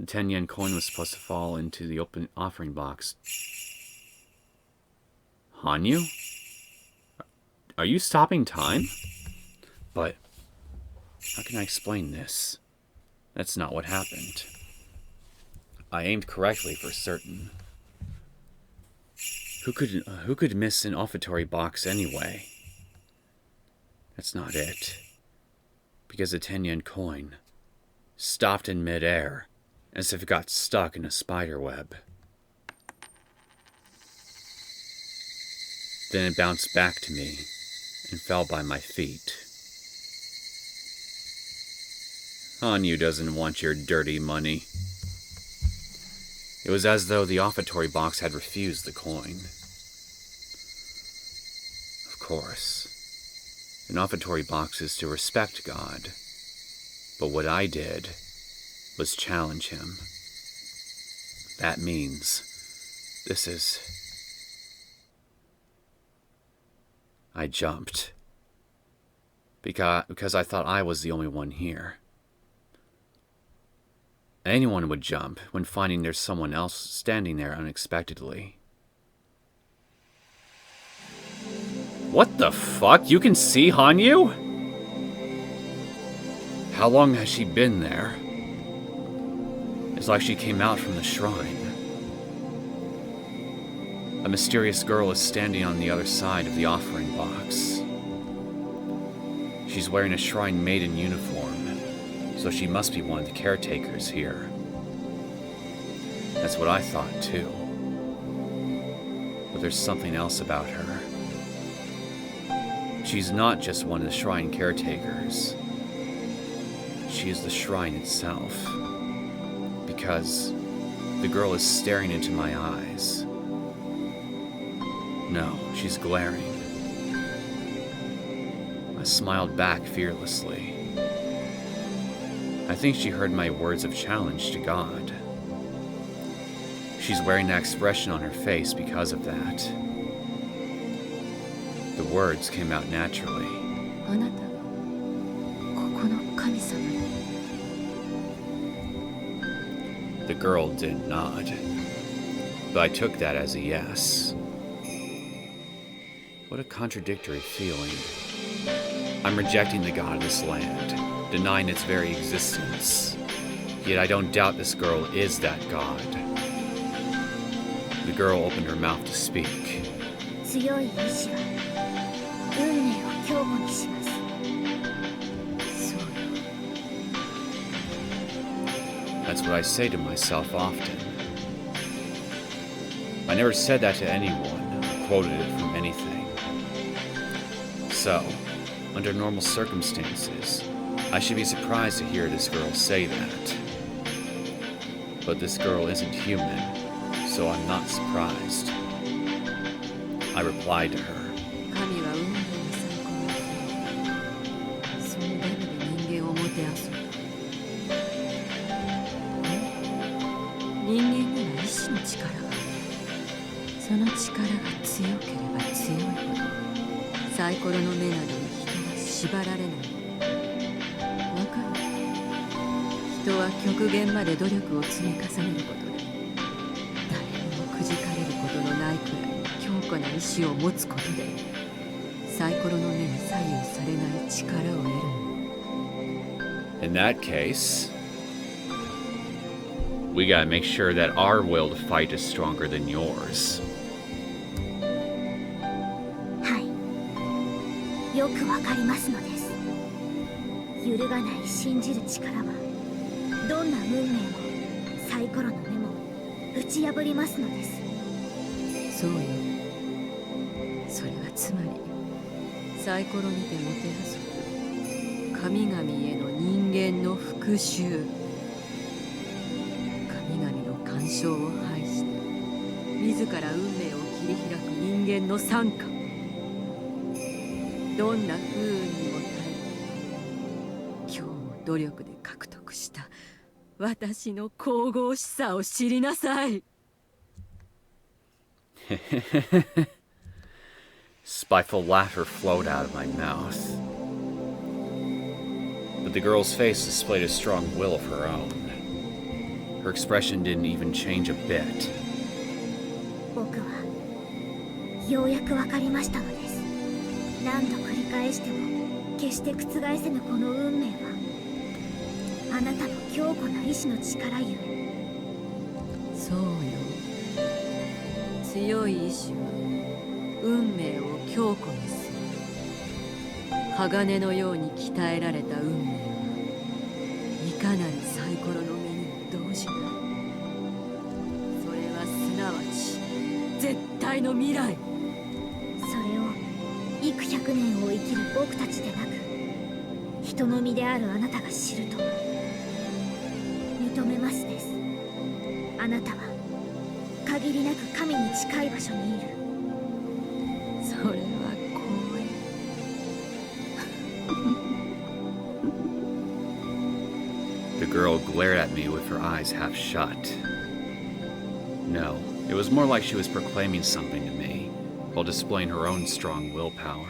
The 10-yen coin was supposed to fall into the open offering box. Hanyuu? Are you stopping time? But how can I explain this? That's not what happened. I aimed correctly for certain. Who could miss an offertory box anyway? That's not it. Because the 10-yen coin stopped in midair, as if it got stuck in a spider web. Then it bounced back to me and fell by my feet. Hanyuu doesn't want your dirty money. It was as though the offertory box had refused the coin. Of course, an offertory box is to respect God, but what I did was challenge him. That means this is... I jumped. Because I thought I was the only one here. Anyone would jump when finding there's someone else standing there unexpectedly. What the fuck? You can see Hanyuu? How long has she been there? It's like she came out from the shrine. A mysterious girl is standing on the other side of the offering box. She's wearing a shrine maiden uniform, so she must be one of the caretakers here. That's what I thought too. But there's something else about her. She's not just one of the shrine caretakers. She is the shrine itself. Because the girl is staring into my eyes. No, she's glaring. I smiled back fearlessly. I think she heard my words of challenge to God. She's wearing that expression on her face because of that. The words came out naturally.
あなたはここの神様に。
The girl did nod, but I took that as a yes. What a contradictory feeling. I'm rejecting the god of this land, denying its very existence. Yet I don't doubt this girl is that god. The girl opened her mouth to speak.
強い意志は運命を強固にします。
That's what I say to myself often. I never said that to anyone, or quoted it from anything. So, under normal circumstances, I should be surprised to hear this girl say that. But this girl isn't human, so I'm not surprised. I replied to her.
神は運命の最高のそのレベルで人間をもてあそぶ。人間には意志の力がある。その力が強ければ強いほどサイコロの目などに人は縛られない。わかる？人は極限まで努力を積み重ねることで誰にもくじかれることのないくらい強固な意志を持つことでサイコロの目に左右されない力を得るの。
In that case, we gotta make sure that our will to fight is stronger than yours.
はい、よくわかりますのです。揺るがない信じる力はどんな運命もサイコロの目も打ち破りますのです。
そうよ。それはつまりサイコロにてもてあそぶ神々への人間の復讐。神々の干渉を排して自ら運命を切り開く人間の賛歌。どんな不運にも耐え今日も努力で獲得した私の神々しさを知りなさい。
Spiteful laughter flowed out of my mouth. But the girl's face displayed a strong will of her own. Her expression didn't even change a bit.
僕はようやくわかりましたのです。何度繰り返しても決して覆せぬこの運命はあなたの強固な意志の力ゆえ。
そうよ。強い意志は運命を強固にする。鋼のように鍛えられた運命はいかなるサイコロの目にも動じない。それはすなわち絶対の未来。
それを幾百年を生きる僕たちでなく人の身であるあなたが知ると認めますです。あなたは限りなく神に近い場所にいる。
それは光栄。
The girl glared at me with her eyes half shut. No, it was more like she was proclaiming something to me, while displaying her own strong willpower.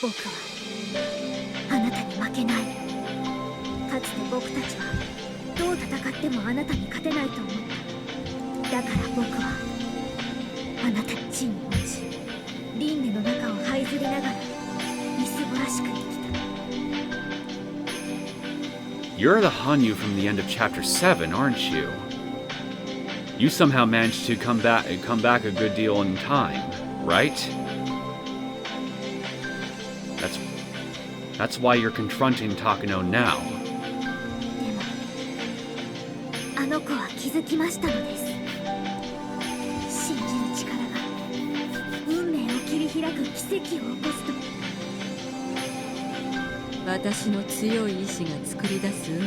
僕はあなたに負けない。かつて僕たちはどう戦ってもあなたに勝てないと思った。だから僕はあなたに地に落ち輪廻の中を這いずりながらみすぼらしく生きた。
You're the Hanyuu from the end of chapter 7, aren't you? You somehow managed to come back a good deal in time, right? That's why you're confronting Takano now.
でもあの子は気づきましたのです。信じる力が運命を切り開く奇跡を起こすと。
私の強い意志が作り出す運命。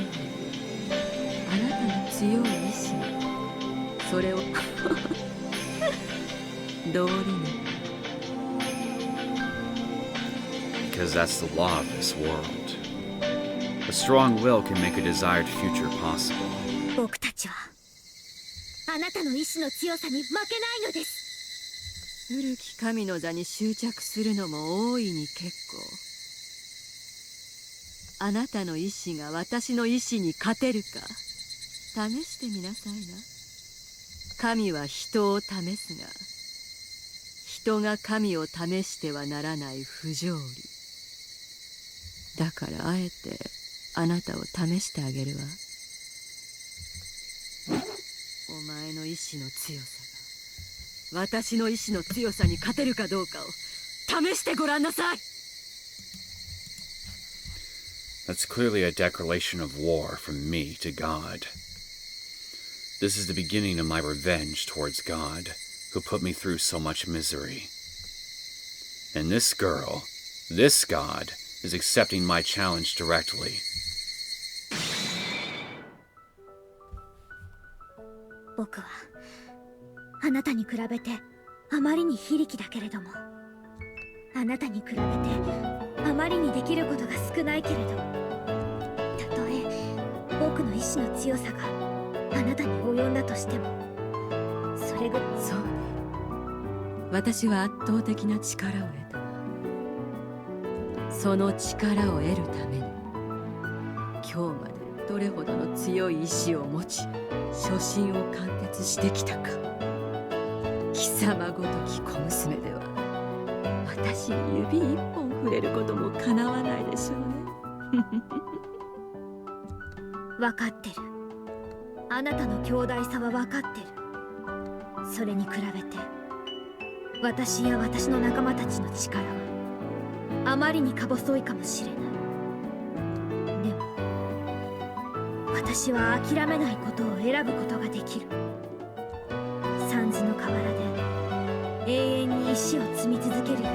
あなたの強い意志。それを道理ね。
Because that's the law of this world. A strong will can make a desired future possible.
僕たちは
あなたの意志の強さに負けないのです。
古き神の座に執着するのも大いに結構。あなたの意志が私の意志に勝てるか試してみなさいな。神は人を試すが、人が神を試してはならない不条理だから、あえてあなたを試してあげるわ。お前の意志の強さが私の意志の強さに勝てるかどうかを試してごらんなさい。
That's clearly a declaration of war from me to God. This is the beginning of my revenge towards God, who put me through so much misery. And this girl, this God, is accepting my challenge directly.
僕はあなたに比べてあまりに非力だけれども、あなたに比べてあまりにできることが少ないけれど、たとえ僕の意志の強さがあなたに及んだとしても、それが
そうね。私は圧倒的な力を得た。その力を得るために今日までどれほどの強い意志を持ち初心を貫徹してきたか。貴様ごとき小娘では私に指一本触れることもかなわないでしょうね。
分かってる。あなたの強大さは分かってる。それに比べて私や私の仲間たちの力はあまりにか細いかもしれない。でも私は諦めないことを選ぶことができる。三途の河原で永遠に石を積み続けるように、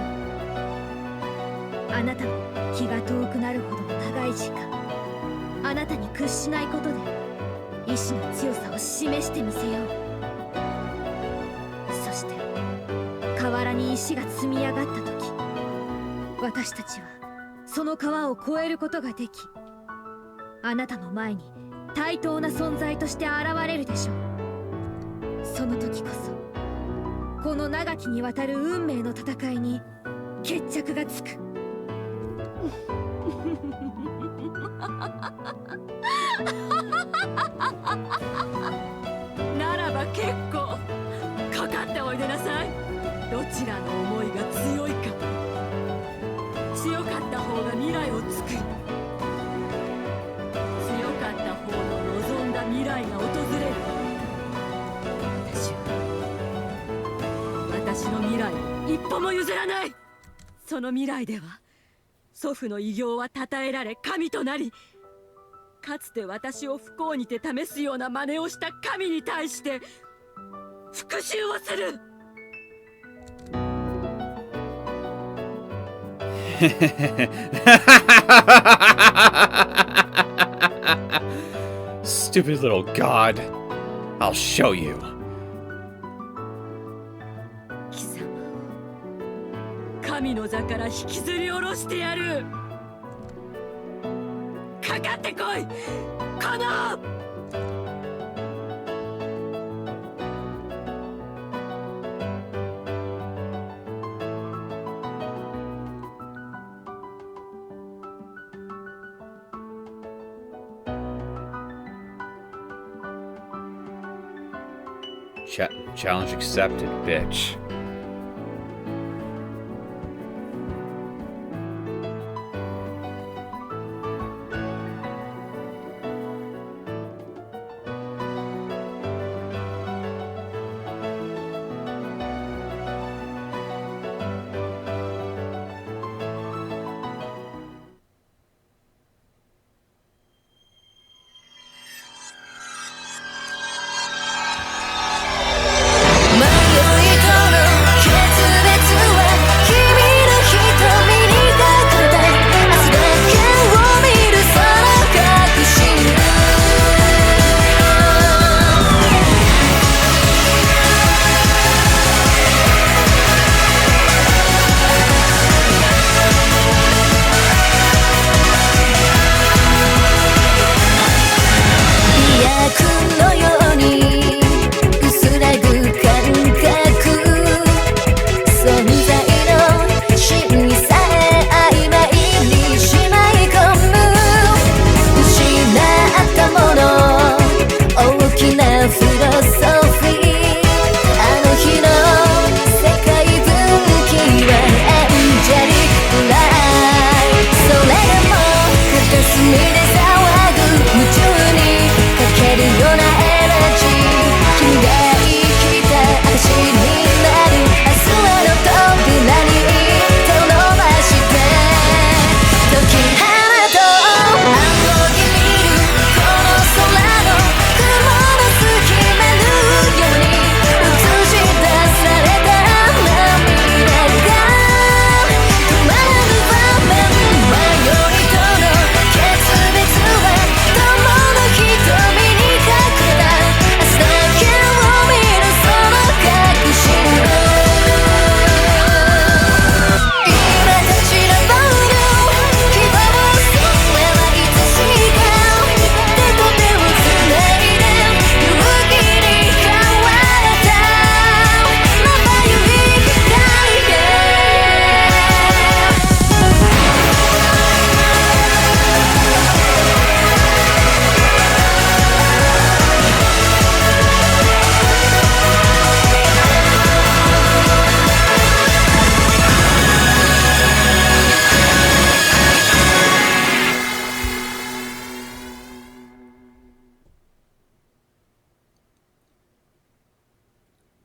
あなたの気が遠くなるほどの長い時間、あなたに屈しないことで意志の強さを示してみせよう。そして河原に石が積み上がった時、私たちはその川を越えることができ、あなたの前に対等な存在として現れるでしょう。その時こそこの長きにわたる運命の戦いに決着がつく。
ならば結構、かかっておいでなさい。どちらの思いが強いか。強かった方が未来を作る。強かった方の望んだ未来が訪れる。私の未来を一歩も譲らない。その未来では祖父の偉業は称えられ神となり、かつて私を不幸にて試すような真似をした神に対して復讐をする。
Stupid little god. I'll show you.
貴様を神の座から引きずり下ろしてやる。かかってこい、この
Challenge accepted, bitch.
Eternal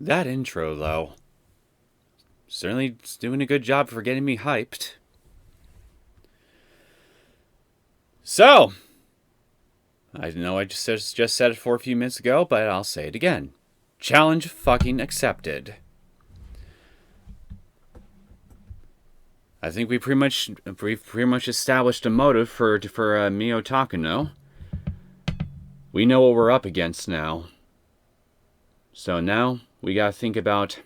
That intro, though, certainly doing a good job for getting me hyped. So, I know I just said it for a few minutes ago, but I'll say it again. Challenge fucking accepted. I think we've pretty much established a motive for Mio Takano. We know what we're up against now. So now we gotta think about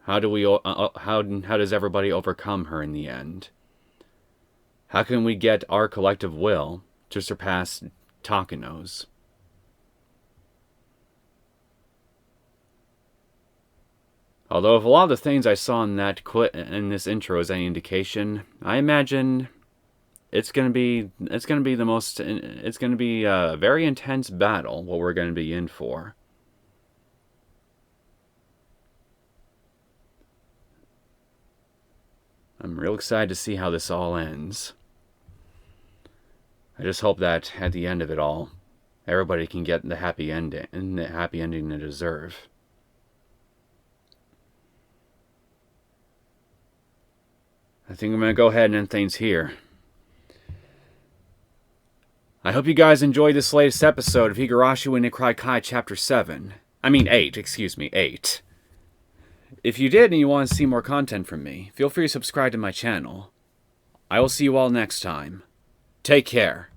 how does everybody overcome her in the end? How can we get our collective will to surpass Takano's? Although if a lot of the things I saw in this intro is any indication, I imagine it's gonna be a very intense battle, what we're gonna be in for. I'm real excited to see how this all ends. I just hope that at the end of it all, everybody can get the happy ending they deserve. I think I'm going to go ahead and end things here. I hope you guys enjoyed this latest episode of Higurashi wa Nikai Kai Chapter 8, excuse me, 8. If you did and you want to see more content from me, feel free to subscribe to my channel. I will see you all next time. Take care.